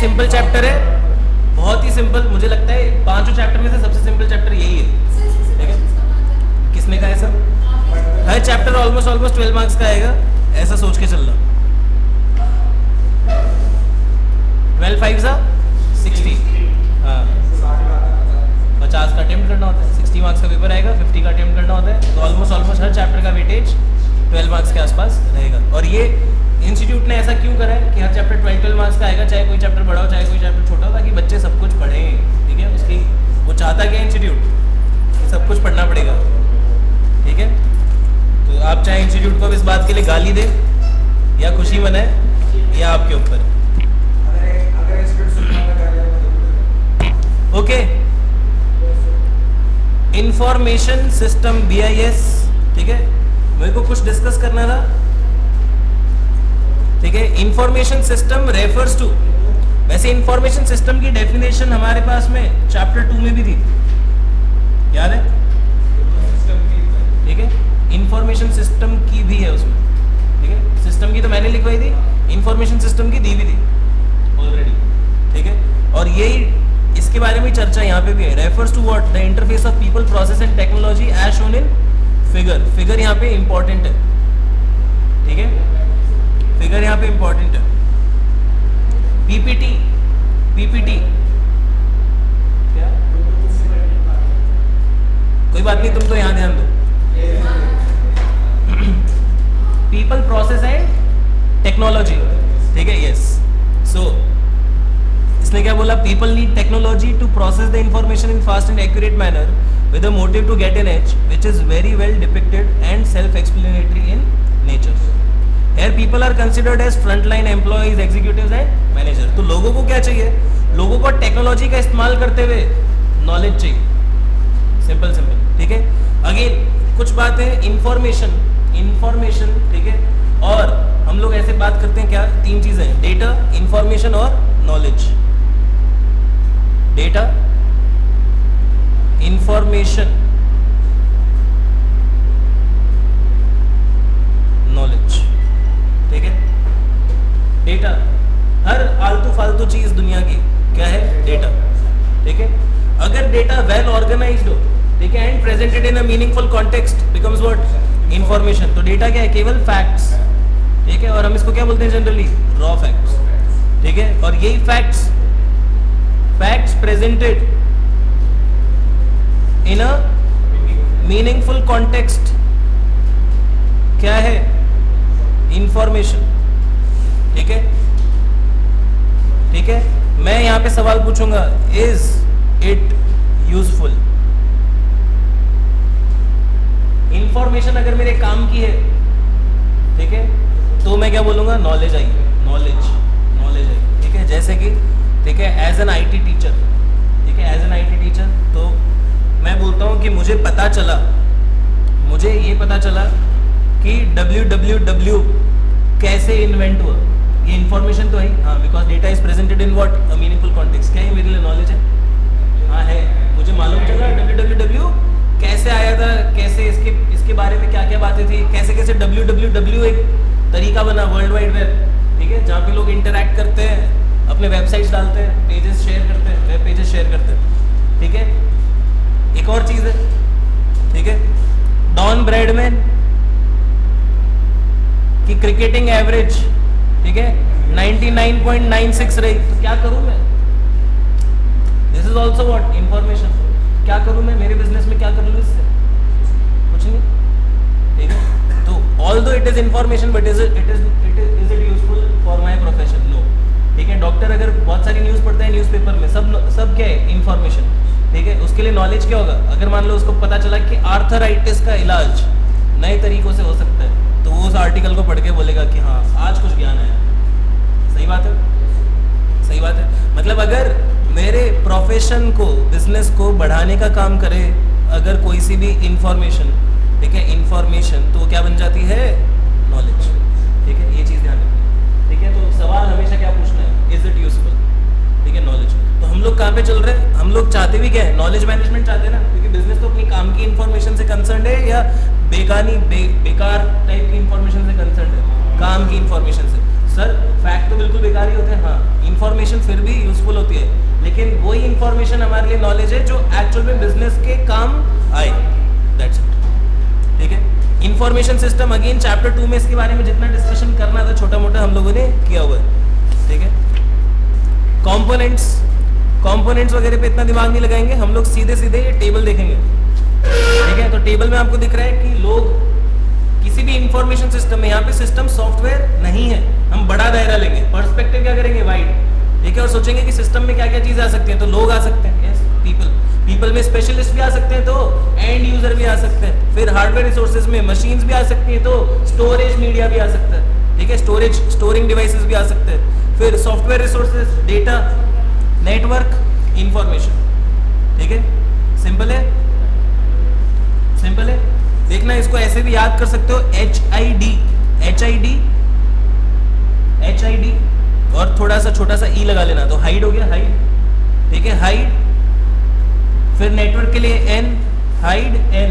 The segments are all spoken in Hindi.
सिंपल चैप्टर है, बहुत ही सिंपल। मुझे लगता है 5 चैप्टर में से सबसे सिंपल चैप्टर यही है। ठीक है, किसने कहा है सर? हर चैप्टर ऑलमोस्ट 12 मार्क्स का आएगा, ऐसा सोच के चलना। 12 5 60, हाँ 50 का अटेम्प्ट करना होता है, 60 मार्क्स का पेपर आएगा, 50 का अटेम्प्ट करना होता है, तो ऑलमोस्ट हर चैप्टर का वेटेज 12 मार्क्स के आसपास रहेगा। और ये इंस्टीट्यूट ने ऐसा क्यों करा है कि हर चैप्टर 12 मार्क्स का आएगा, चाहे कोई चैप्टर बड़ा हो चाहे कोई चैप्टर छोटा हो, ताकि बच्चे सब कुछ पढ़ें। ठीक है, उसकी वो चाहता क्या इंस्टीट्यूट कि सब कुछ पढ़ना पड़ेगा। ठीक है, तो आप चाहे इंस्टीट्यूट को इस बात के लिए गाली दें या खुशी मनाएं, या आपके ऊपर। Okay, information system BIS। ठीक है, मेरे को कुछ डिस्कस करना था। ठीक है, इंफॉर्मेशन सिस्टम रेफर्स टू, वैसे इंफॉर्मेशन सिस्टम की डेफिनेशन हमारे पास में चैप्टर 2 में भी थी, याद है? ठीक है, इंफॉर्मेशन सिस्टम की भी है उसमें। ठीक है, सिस्टम की तो मैंने लिखवाई थी, इंफॉर्मेशन सिस्टम की दी भी थी ऑलरेडी। ठीक है, और यही इसके बारे में चर्चा यहाँ पे भी है। Refers to what? The interface of people, process and technology as shown in figure. Figure यहाँ पे इंपॉर्टेंट है। ठीक है, फिगर यहाँ पे इंपॉर्टेंट है। पीपीटी, पीपीटी क्या? कोई बात नहीं, तुम तो यहाँ ध्यान दो। People, process and technology. ठीक है, यस। सो इसने क्या बोला? People need technology to process the information in fast and accurate manner with a motive to get an edge, which is very well depicted and self-explanatory in nature. Here people are considered as frontline employees, executives and manager. तो लोगों को क्या चाहिए? लोगों को टेक्नोलॉजी का इस्तेमाल करते हुए नॉलेज चाहिए। Simple simple. ठीक है, अगेन कुछ बात है इंफॉर्मेशन, ठीक है, और हम लोग ऐसे बात करते हैं क्या? 3 चीजें, डेटा, इंफॉर्मेशन और नॉलेज। Data, information, knowledge. ठीक है, डेटा, हर आलतू फालतू चीज दुनिया की क्या है? डेटा। ठीक है, अगर डेटा वेल ऑर्गेनाइज्ड हो, ठीक है, and presented in a meaningful context becomes what? Information. तो डेटा क्या है? केवल फैक्ट्स। ठीक है, और हम इसको क्या बोलते हैं जनरली? Raw facts. ठीक है, और यही facts presented in a meaningful context क्या है? इंफॉर्मेशन। ठीक है, ठीक है, मैं यहां पे सवाल पूछूंगा, इज इट यूजफुल? इंफॉर्मेशन अगर मेरे काम की है, ठीक है, तो मैं क्या बोलूंगा? नॉलेज आई, नॉलेज आई। ठीक है, जैसे कि ठीक है, एज एन IT टीचर, ठीक है, एज एन IT टीचर, तो मैं बोलता हूँ कि मुझे ये पता चला कि www कैसे इन्वेंट हुआ। ये इंफॉर्मेशन तो है, हाँ, because data is presented in what? A meaningful context. क्या ये मेरे लिए नॉलेज है? हाँ है, मुझे मालूम चला www कैसे आया था, कैसे इसके बारे में क्या क्या बातें थी, कैसे www एक तरीका बना वर्ल्ड वाइड वेब। ठीक है, जहाँ पे लोग इंटरैक्ट करते हैं, अपने वेबसाइट्स डालते हैं, पेजेस शेयर करते हैं, वेब पेजेस शेयर करते हैं। ठीक है, एक और चीज है, ठीक है, डॉन ब्रैडमैन की क्रिकेटिंग एवरेज, ठीक है, 99.96 रही। तो क्या करूं मैं? This is also what? Information. क्या करूं मैं? मेरे बिजनेस में क्या कर लूं इससे? कुछ नहीं। ठीक है, तो although it is information, but is it useful for my profession? No. ठीक है, डॉक्टर अगर बहुत सारी न्यूज पढ़ता है न्यूज़पेपर में, सब क्या है? इंफॉर्मेशन। ठीक है, उसके लिए नॉलेज क्या होगा? अगर मान लो उसको पता चला कि आर्थराइटिस का इलाज नए तरीकों से हो सकता है, तो वो उस आर्टिकल को पढ़ के बोलेगा कि हाँ आज कुछ ज्ञान आया। सही बात है, सही बात है। मतलब अगर मेरे प्रोफेशन को, बिजनेस को बढ़ाने का काम करे अगर कोई सी भी इंफॉर्मेशन, ठीक है, इंफॉर्मेशन, तो क्या बन जाती है? नॉलेज। ठीक है, ये चीज ध्यान रखनी। ठीक है, तो सवाल हमेशा क्या पूछना है? Is it useful? ठीक है, नॉलेज। तो हम लोग कहाँ पे चल रहे हैं? हम लोग चाहते भी क्या है? नॉलेज मैनेजमेंट चाहते हैं ना, क्योंकि बिजनेस तो अपनी काम की इंफॉर्मेशन से कंसर्न है, या बेकार टाइप की इंफॉर्मेशन से कंसर्न है? काम की इंफॉर्मेशन से। सर फैक्ट तो बिल्कुल बेकार ही होते हैं, हाँ, इंफॉर्मेशन फिर भी यूजफुल होती है, लेकिन वही इंफॉर्मेशन हमारे लिए नॉलेज है जो एक्चुअल में बिजनेस के काम आए। That's it. ठीक है, इंफॉर्मेशन सिस्टम अगेन चैप्टर 2 में इसके बारे में जितना डिस्कशन करना था छोटा मोटा हम लोगों ने किया हुआ है। ठीक है, कंपोनेंट्स वगैरह पे इतना दिमाग नहीं लगाएंगे हम लोग, सीधे सीधे ये टेबल देखेंगे। ठीक है, तो टेबल में आपको दिख रहा है कि लोग किसी भी इंफॉर्मेशन सिस्टम में, यहाँ पे सिस्टम सॉफ्टवेयर नहीं है, हम बड़ा दायरा लेंगे, पर्सपेक्टिव क्या करेंगे वाइड। ठीक है, और सोचेंगे कि सिस्टम में क्या क्या चीजें आ सकती हैं, तो लोग आ सकते हैं, यस पीपल में स्पेशलिस्ट भी आ सकते हैं, तो एंड यूजर भी आ सकते हैं, फिर हार्डवेयर रिसोर्सेज में मशीन्स भी आ सकती हैं, तो स्टोरेज मीडिया भी आ सकता है। ठीक है, स्टोरिंग डिवाइसेस भी आ सकते हैं, फिर software resources, data, network, information. ठीक है, सिंपल है देखना, इसको ऐसे भी याद कर सकते हो, HID और थोड़ा सा छोटा सा ई लगा लेना, तो हाइड हो गया, हाइड। ठीक है, हाइड, फिर नेटवर्क के लिए N, हाइड N।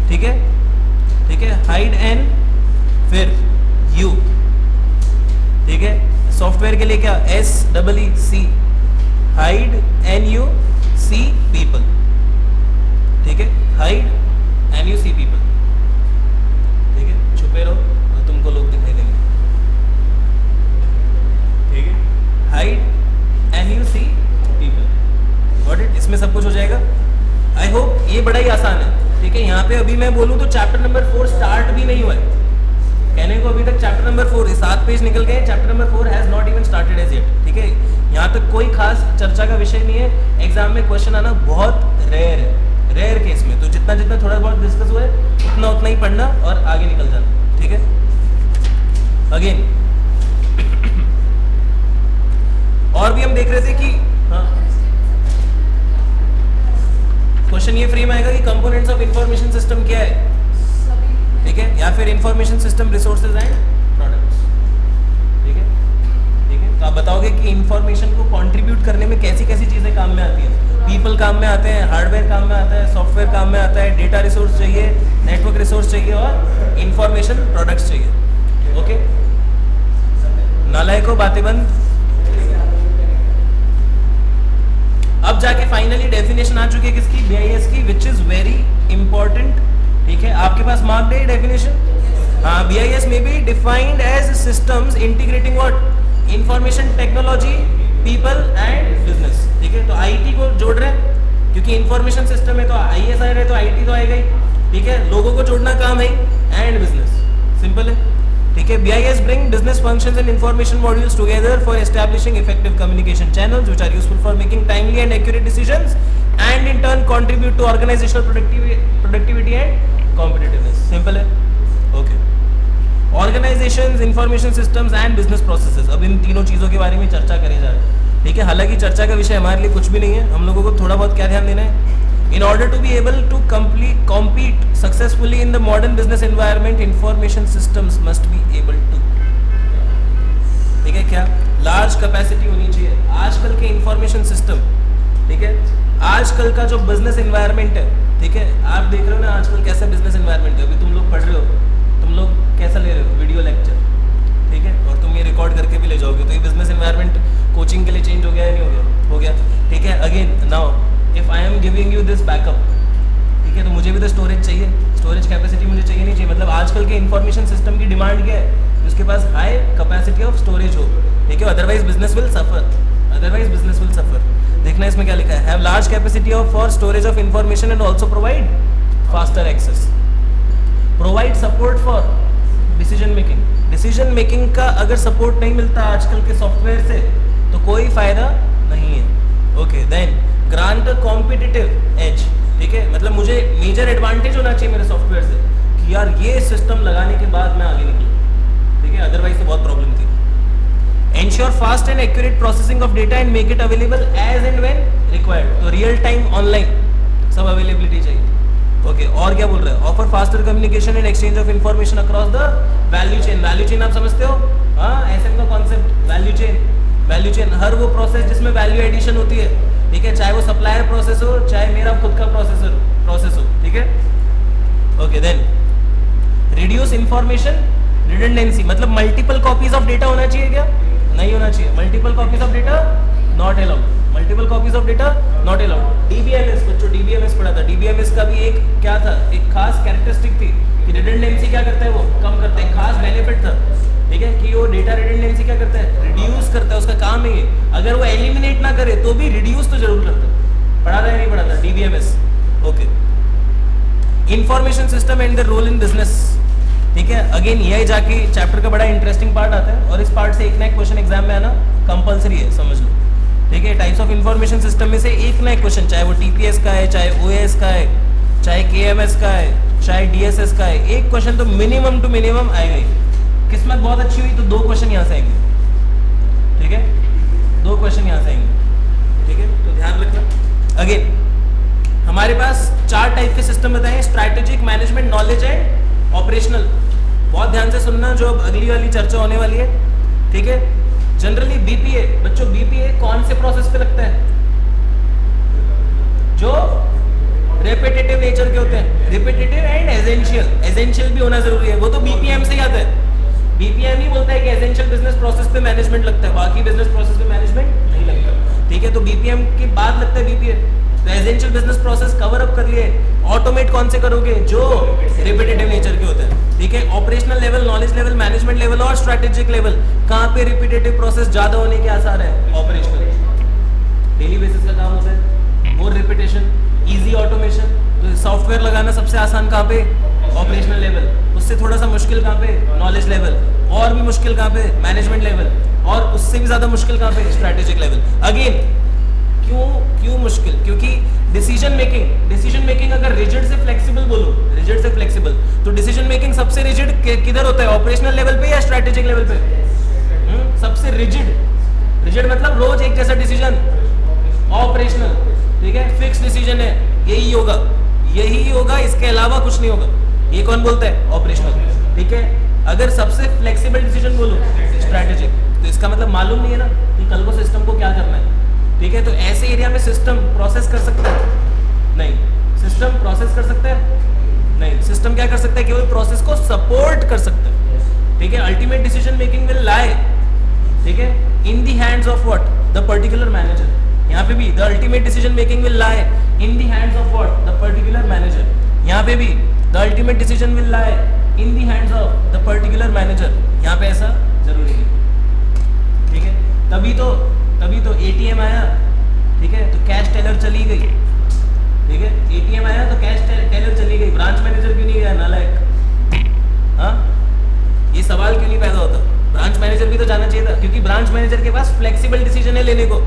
ठीक है, हाइड N, फिर U। ठीक है, सॉफ्टवेयर के लिए क्या, SEEC, हाइड NUC पीपल। ठीक है, हाइड NUC पीपल। ठीक है, छुपे रहो तो तुमको लोग दिखाई देंगे। ठीक है, hide NUC people. Got it, इसमें सब कुछ हो जाएगा। आई होप ये बड़ा ही आसान है। ठीक है, यहाँ पे अभी मैं बोलूँ तो चैप्टर नंबर 4 स्टार्ट भी नहीं हुआ है, कहने को अभी तक चैप्टर नंबर 4 7 पेज निकल गए, chapter number 4 has not even started as yet. ठीक है, यहाँ तक कोई खास चर्चा का विषय नहीं है, एग्जाम में क्वेश्चन आना बहुत रेयर है, रेयर केस में, तो जितना जितना थोड़ा बहुत डिस्कस हुआ है उतना ही पढ़ना और आगे निकल जाना। ठीक है, अगेन और भी हम देख रहे थे कि क्वेश्चन ये फ्री में आएगा कि कंपोनेंट्स ऑफ इंफॉर्मेशन सिस्टम क्या है। ठीक है, या फिर information system resources and products. ठीक है, तो आप बताओगे कि इंफॉर्मेशन को कंट्रीब्यूट करने में कैसी कैसी चीजें काम में आती है। पीपल काम में आते हैं, हार्डवेयर काम में आता है, सॉफ्टवेयर काम में आता है, डेटा रिसोर्स चाहिए, नेटवर्क रिसोर्स चाहिए और इंफॉर्मेशन प्रोडक्ट्स चाहिए। ओके, नालायकों बातें बंद। अब जाके फाइनली डेफिनेशन आ चुकी है किसकी, BIS की, विच इज वेरी इंपॉर्टेंट। ठीक है, आपके पास मार्क्ड है डेफिनेशन। हाँ, BIS में be defined as systems integrating what, information technology, people and business. ठीक है, तो IT को जोड़ रहे हैं क्योंकि इंफॉर्मेशन सिस्टम है तो IS आ रहा है तो IT तो आएगा ही। ठीक है, लोगों को जोड़ना काम है, एंड बिजनेस, सिंपल है। ठीक है, BIS bring business functions and information modules together for establishing effective communication channels which are useful for making timely and accurate decisions and in turn contribute to organizational productivity and competitiveness. Simple है, okay. Organizations, information systems and business processes, अब इन तीनों चीजों के बारे में चर्चा करी जा रही है। ठीक है, हालांकि चर्चा का विषय हमारे लिए कुछ भी नहीं है, हम लोगों को थोड़ा बहुत क्या ध्यान देना है, in order to be able to compete successfully in the modern business environment, information systems must be able to। ठीक है, क्या लार्ज कैपेसिटी होनी चाहिए आजकल के इंफॉर्मेशन सिस्टम। ठीक है, आजकल का जो बिजनेस एनवायरनमेंट है, ठीक है, आप देख रहे हो ना आजकल कैसा बिजनेस एनवायरनमेंट है। अभी तुम लोग पढ़ रहे हो, तुम लोग कैसा ले रहे हो, वीडियो लेक्चर। ठीक है, और तुम ये रिकॉर्ड करके भी ले जाओगे, तो ये बिजनेस एनवायरनमेंट कोचिंग के लिए चेंज हो गया या नहीं हो गया, हो गया। ठीक है, again now if I am giving you this backup, ठीक है, तो मुझे भी तो स्टोरेज चाहिए, स्टोरेज कैपेसिटी मुझे चाहिए नहीं चाहिए, मतलब आजकल के इंफॉर्मेशन सिस्टम की डिमांड क्या है, उसके पास हाई कैपेसिटी ऑफ स्टोरेज हो। ठीक है, अदरवाइज बिजनेस विल सफर, देखना इसमें क्या लिखा है, have large capacity of for storage of information and also provide faster access, provide support for decision making का अगर सपोर्ट नहीं मिलता आजकल के सॉफ्टवेयर से तो कोई फायदा नहीं है। Okay, then grant competitive edge. ठीक है, मतलब मुझे मेजर एडवांटेज होना चाहिए मेरे सॉफ्टवेयर से कि यार ये सिस्टम लगाने के बाद मैं आगे निकलूं। ठीक है, अदरवाइज तो बहुत प्रॉब्लम थी। Ensure fast and accurate processing of data and make it available as and when required, तो रियल टाइम ऑनलाइन सब अवेलेबिलिटी चाहिए। ओके, और क्या बोल रहे हैं, offer faster communication and exchange of information across the value chain. Value chain आप समझते हो, हाँ, SM का कॉन्सेप्ट, वैल्यू चेन हर वो प्रोसेस जिसमें वैल्यू एडिशन होती है। ठीक है, चाहे वो सप्लायर प्रोसेस हो, चाहे मेरा खुद का प्रोसेस हो। ठीक है, okay, then reduce information redundancy, मतलब मल्टीपल कॉपीज ऑफ डेटा होना चाहिए क्या, नहीं होना चाहिए। Multiple copies of data not allowed, multiple copies of data not allowed. DBMS, बच्चों डीबीएमएस पढ़ा था। डीबीएमएस का भी एक क्या था, एक खास कैरेक्टरिस्टिक थी कि रिडंडेंसी क्या करता है, वो कम करता है। खास बेनिफिट था, ठीक है, कि वो डेटा रिडंडेंसी क्या करता है, रिड्यूस करता है, उसका काम है ये। अगर वो एलिमिनेट ना करे तो भी रिड्यूस तो जरूर करता है। पढ़ा था या नहीं पढ़ा था DBMS? Okay. Information system and the role in business, ठीक है। अगेन यही जाके चैप्टर का बड़ा इंटरेस्टिंग पार्ट आता है और इस पार्ट से एक ना एक क्वेश्चन एग्जाम में आना कंपलसरी है, समझ लो, ठीक है। टाइप्स ऑफ इंफॉर्मेशन सिस्टम में से एक ना एक क्वेश्चन, चाहे वो टीपीएस का है, चाहे ओएस का है, चाहे केएमएस का है, चाहे डीएसएस का है, एक क्वेश्चन तो मिनिमम टू मिनिमम आएगा ही। किस्मत बहुत अच्छी हुई तो 2 क्वेश्चन यहाँ से आएंगे, ठीक है, 2 क्वेश्चन यहाँ से आएंगे, ठीक है, तो ध्यान रखना। अगेन हमारे पास 4 टाइप के सिस्टम बताए, strategic, management, knowledge and operational. बहुत ध्यान से सुनना, जो अब अगली वाली चर्चा होने वाली है, ठीक है। जनरली बीपीए, बच्चों बीपीए कौन से प्रोसेस पे लगता है, जो रेपिटेटिव नेचर के होते हैं, रिपीटेटिव एंड एसेंशियल। एसेंशियल भी होना जरूरी है, वो तो बीपीएम से ही आता है। बीपीएम ही बोलता है कि एसेंशियल बिजनेस प्रोसेस पे मैनेजमेंट लगता है, बाकी बिजनेस प्रोसेस पे मैनेजमेंट नहीं लगता, ठीक है। तो बीपीएम के बाद लगता है बीपीए। तो essential business process cover up कर लिए। ऑटोमेट कौन से करोगे, जो रिपीटेटिव नेचर के होते हैं, ठीक है। Operational level, knowledge level, management level और स्ट्रैटेजिक लेवल, कहाँ पे रिपीटेटिव प्रोसेस ज्यादा होने के आसार है, ऑपरेशनल। डेली बेसिस का काम होता है, मोर रिपीटेशन, इजी ऑटोमेशन। तो सॉफ्टवेयर लगाना सबसे आसान कहाँ पे, ऑपरेशनल लेवल। उससे थोड़ा सा मुश्किल कहाँ पे, नॉलेज लेवल। और भी मुश्किल कहाँ पे, मैनेजमेंट लेवल। और उससे भी ज्यादा मुश्किल कहाँ पे, स्ट्रैटेजिक लेवल। अगेन क्यों मुश्किल, क्योंकि डिसीजन मेकिंग अगर रिजिड से फ्लेक्सिबल बोलो, रिजिड से फ्लेक्सिबल, तो डिसीजन मेकिंग सबसे रिजिड किधर होता है, ऑपरेशनल लेवल पे या स्ट्रैटेजिक लेवल पे? सबसे रिजिड मतलब रोज एक जैसा डिसीजन, ऑपरेशनल, ठीक है, फिक्स डिसीजन है, यही होगा, इसके अलावा कुछ नहीं होगा। ये कौन बोलता है, ऑपरेशनल, ठीक है। अगर सबसे फ्लेक्सिबल डिसीजन बोलो, स्ट्रैटेजिक, तो इसका मतलब मालूम नहीं है ना कि कल को सिस्टम को क्या करना है, ठीक है। तो ऐसे एरिया में सिस्टम प्रोसेस कर सकता है? नहीं। सिस्टम प्रोसेस कर सकता है? नहीं। सिस्टम क्या कर सकता है, केवल प्रोसेस को सपोर्ट कर सकता है, ठीक है। Ultimate decision making will lie, ठीक है, in the hands of what, the particular manager. यहाँ पे भी the ultimate decision making will lie in the hands of what, the particular manager. यहाँ पे भी the ultimate decision will lie in the hands of the particular manager. यहाँ पे ऐसा जरूरी है, ठीक है। तभी तो एटीएम आया, ठीक है, तो कैश टेलर चली गई, ठीक है। एटीएम आया तो कैश टेलर चली गई, ब्रांच मैनेजर क्यों नहीं गया, नालायक? हाँ, ये सवाल क्यों नहीं पैदा होता? ब्रांच मैनेजर भी तो जाना चाहिए था, क्योंकि ब्रांच मैनेजर के पास फ्लेक्सिबल डिसीजन है लेने को,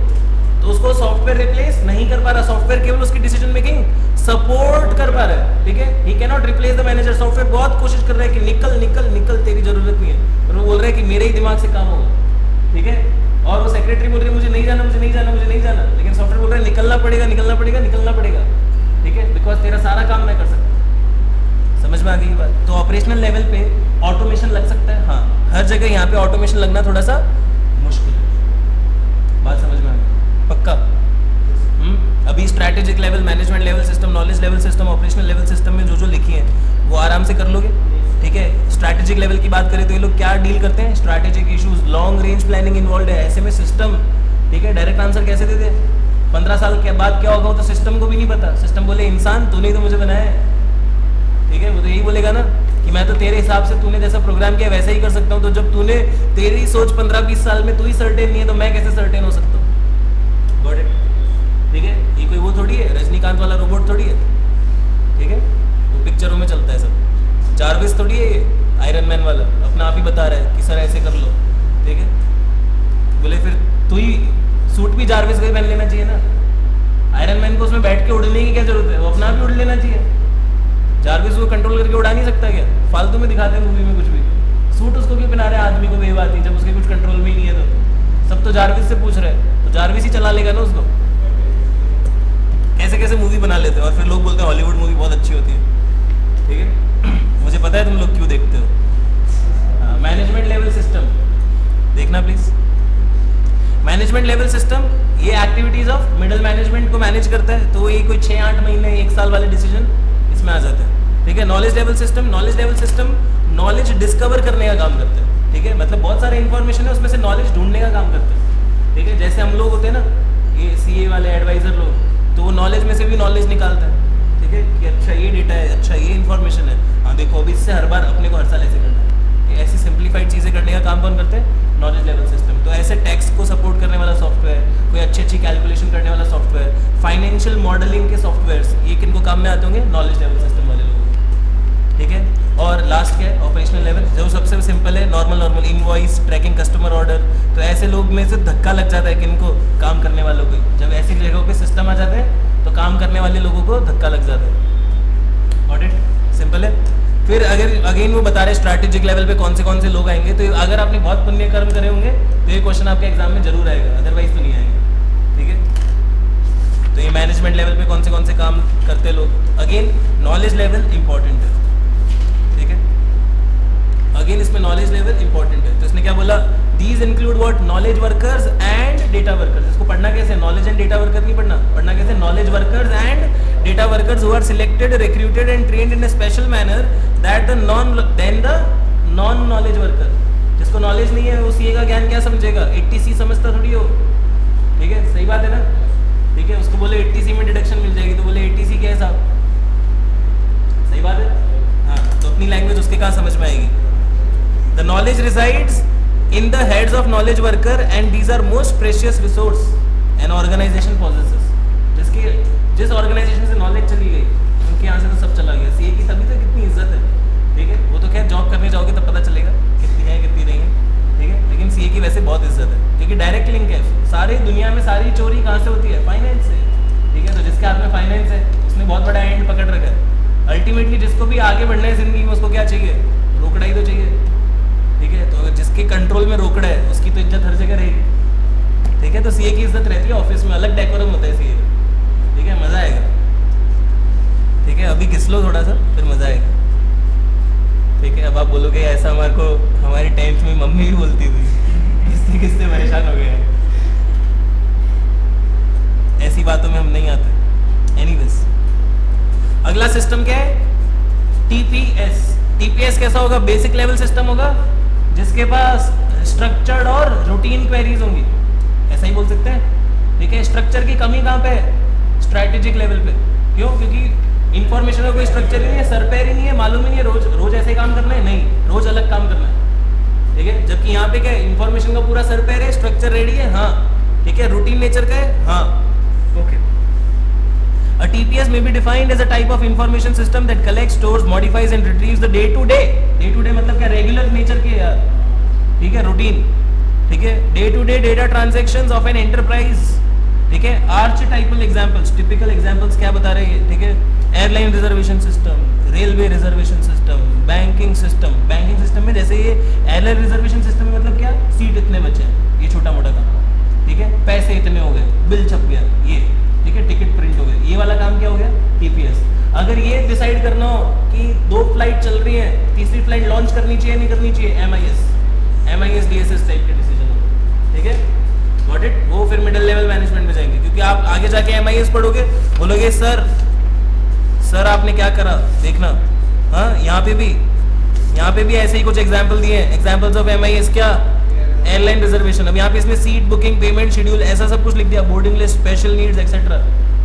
तो उसको सॉफ्टवेयर रिप्लेस नहीं कर पा रहा। सॉफ्टवेयर केवल उसकी डिसीजन मेकिंग सपोर्ट कर पा रहा है, ठीक है। He can not replace the manager. Software बहुत कोशिश कर रहा है कि निकल, तेरी जरूरत नहीं है, पर वो बोल रहा है कि मेरे ही दिमाग से काम होगा, ठीक है। और वो सेक्रेटरी बोल रही है मुझे नहीं जाना, लेकिन सॉफ्टवेयर बोल रहा है निकलना पड़ेगा, ठीक है, बिकॉज तेरा सारा काम मैं कर सकता। समझ में आ गई बात? तो ऑपरेशनल लेवल पे ऑटोमेशन लग सकता है, हाँ, हर जगह यहाँ पे ऑटोमेशन लगना थोड़ा सा मुश्किल है। बात समझ में आ गई? पक्का? अभी strategic level, management level system, knowledge level system, operational level system में जो लिखी है वो आराम से कर लोगे, ठीक है। स्ट्रैटेजिक लेवल की बात करें तो ये लोग क्या डील करते हैं, strategic issues, long range planning involve है, ऐसे में सिस्टम, ठीक है, डायरेक्ट आंसर कैसे दे दे? 15 साल के बाद क्या होगा तो सिस्टम को भी नहीं पता। सिस्टम बोले इंसान तूने ही तो मुझे बनाया है, ठीक है, वो तो यही बोलेगा ना कि मैं तो तेरे हिसाब से तूने जैसा प्रोग्राम किया वैसा ही कर सकता हूँ। तो जब तूने तेरी सोच 15-20 साल में तू ही सर्टेन नहीं है तो मैं कैसे सर्टेन हो सकता हूँ? Got it? ठीक है, ये कोई वो थोड़ी है, रजनीकांत वाला रोबोट थोड़ी है, ठीक है, वो पिक्चरों में चलता है सब। जारविस थोड़ी है ये आयरन मैन वाला, अपना आप ही बता रहा है कि सर ऐसे कर लो, ठीक है। बोले फिर तू ही सूट भी जारविस का ही पहन लेना चाहिए ना। आयरन मैन को उसमें बैठ के उड़ने की क्या जरूरत है, वो अपना भी उड़ लेना चाहिए। जारविस को कंट्रोल करके उड़ा नहीं सकता क्या? फालतू में दिखाते हैं मूवी में कुछ भी। सूट उसको क्यों पहना रहे हैं आदमी को बेबाती, जब उसके कुछ कंट्रोल में ही नहीं है तो सब तो जारविस से पूछ रहे हैं, तो जारविस ही चला लेगा ना उसको। कैसे कैसे मूवी बना लेते हैं और फिर लोग बोलते हैं हॉलीवुड मूवी बहुत अच्छी होती है, ठीक है। मुझे पता है तुम लोग क्यों देखते हो। मैनेजमेंट लेवल सिस्टम देखना प्लीज। मैनेजमेंट लेवल सिस्टम ये एक्टिविटीज ऑफ मिडिल मैनेजमेंट को मैनेज करता है, तो ये कोई 6-8 महीने 1 साल वाले डिसीजन इसमें आ जाते हैं, ठीक है। Knowledge level system, knowledge discover करने का काम करता है, ठीक है, मतलब बहुत सारे इन्फॉर्मेशन है, उसमें से नॉलेज ढूंढने का काम करते हैं। ठीक है, जैसे हम लोग होते हैं ना, ये सीए वाले एडवाइजर लोग, तो वो नॉलेज में से भी नॉलेज निकालता है। ठीक है, कि अच्छा ये डेटा है, अच्छा ये इन्फॉर्मेशन है, हाँ देखो अभी इससे हर बार अपने को हर साल ऐसे करना है। ये ऐसी सिंप्लीफाइड चीज़ें करने का काम कौन करते हैं? Knowledge level system. तो ऐसे टैक्स को सपोर्ट करने वाला सॉफ्टवेयर, कोई अच्छी अच्छी कैलकुलेशन करने वाला सॉफ्टवेयर, फाइनेंशियल मॉडलिंग के सॉफ्टवेयर्स, ये किनको काम में आते होंगे? नॉलेज लेवल सिस्टम वाले लोग। ठीक है, और लास्ट क्या है? ऑपरेशनल लेवल, जो सबसे सिंपल है, normal invoice tracking, customer order. तो ऐसे लोग में से धक्का लग जाता है किनको? काम करने वालों को। जब ऐसी जगहों पे सिस्टम आ जाते हैं तो काम करने वाले लोगों को धक्का लग जाता है। Got it? सिंपल है। फिर अगर अगेन वो बता रहे स्ट्रैटेजिक लेवल पे कौन से लोग आएंगे, तो अगर आपने बहुत पुण्य कर्म करे होंगे तो ये क्वेश्चन आपके एग्जाम में जरूर आएगा, अदरवाइज तो नहीं आएगा। ठीक है, तो ये मैनेजमेंट लेवल पे कौन से काम करते लोग। अगेन नॉलेज लेवल इंपॉर्टेंट है। ठीक है, अगेन इसमें नॉलेज लेवल इंपॉर्टेंट है। तो इसने क्या बोला? These include what? Knowledge workers and data workers. इसको पढ़ना कैसे? नॉलेज एंड डेटा वर्कर नहीं पढ़ना कैसे? Knowledge workers and data workers who are selected, recruited and trained in a special manner that the non knowledge worker. जिसको नॉलेज नहीं है वो सीए का ज्ञान क्या समझेगा? 80C समझता थोड़ी हो। ठीक है, सही बात है ना? ठीक है, उसको बोले 80C में डिडक्शन मिल जाएगी तो बोले 80C क्या है साहब? सही बात है। हाँ, तो अपनी लैंग्वेज उसके कहाँ समझ में आएगी? The knowledge resides in the heads of knowledge worker and these are most precious resource an organization possesses। जिस ऑर्गेनाइजेशन से नॉलेज चली गई उनके यहाँ से तो सब चला गया। सीए की तभी तो कितनी इज्जत है। ठीक है, वो तो खैर जॉब करने जाओगे तब पता चलेगा कितनी है कितनी नहीं है। ठीक है, लेकिन सीए की वैसे बहुत इज्जत है क्योंकि डायरेक्ट लिंक है। सारी दुनिया में सारी चोरी कहाँ से होती है? फाइनेंस से। ठीक है, तो जिसके हाथ में फाइनेंस है उसने बहुत बड़ा एंड पकड़ रखा है। अल्टीमेटली जिसको भी आगे बढ़ना है जिंदगी में उसको क्या चाहिए? रोकड़ा ही तो चाहिए। ठीक है, तो अगर जिसके कंट्रोल में रोकड़ा है उसकी तो इज्जत हर जगह रहेगी। ठीक है, तो सीए की इज्जत रहती है ऑफिस में, अलग डेकोरम होता है सीए। ठीक है, मजा आएगा। ठीक है, अभी घिस लो थोड़ा सा फिर मजा आएगा। ठीक है, अब आप बोलोगे ऐसा हमारे को हमारी 10th में मम्मी भी बोलती थी, किससे परेशान हो गए। ऐसी बातों में हम नहीं आते। एनीवेज, अगला सिस्टम क्या है? टीपीएस। टीपीएस कैसा होगा? बेसिक लेवल सिस्टम होगा जिसके पास स्ट्रक्चर्ड और रूटीन क्वेरीज होंगी। ऐसा ही बोल सकते हैं। ठीक है, स्ट्रक्चर की कमी कहाँ पे है? स्ट्रैटेजिक लेवल पे। क्यों? क्योंकि इंफॉर्मेशन का कोई स्ट्रक्चर ही नहीं है, सर पैर ही नहीं है, मालूम ही नहीं है रोज ऐसे काम करना है, नहीं, रोज अलग काम करना है। ठीक है, जबकि यहाँ पे क्या है? इंफॉर्मेशन का पूरा सर पैर है, स्ट्रक्चर रेडी है, हाँ। ठीक है, रूटीन नेचर का है, हाँ, okay. A TPS may be defined as a type of information system that collects, stores, modifies and retrieves the day-to-day मतलब क्या? रेगुलर नेचर के यार। ठीक है, रूटीन। ठीक है, day-to-day data transactions of an enterprise। ठीक है, आर्चटाइपल एग्जांपल्स, टिपिकल एग्जांपल्स क्या बता रहे हैं? ठीक है, airline reservation system, railway reservation system, banking system. Banking system में जैसे ये एयरलाइन रिजर्वेशन सिस्टम में मतलब क्या? सीट इतने बचे हैं, ये छोटा मोटा काम। ठीक है, पैसे इतने हो गए, बिल छप गया, ये। ठीक है, टिकट प्रिंट हो गया, ये वाला काम क्या हो गया? टीपीएस। अगर ये डिसाइड करना हो कि 2 फ्लाइट चल रही है, तीसरी फ्लाइट लॉन्च करनी चाहिए नहीं करनी चाहिए, एमआईएस डीएसएस टाइप के डिसीजन होगा। ठीक है, गॉट इट? वो फिर मिडिल लेवल मैनेजमेंट में जाएंगे क्योंकि आप आगे जाके एमआईएस पढ़ोगे, बोलोगे सर आपने क्या करा, देखना। हाँ, यहाँ पे भी ऐसे ही कुछ एग्जाम्पल दिए हैं। एग्जाम्पल्स ऑफ एमआईएस क्या? Airline reservation. अब यहाँ पे इसमें सीट बुकिंग, पेमेंट शेड्यूल, ऐसा सब कुछ लिख दिया, boarding list, special needs etcetera.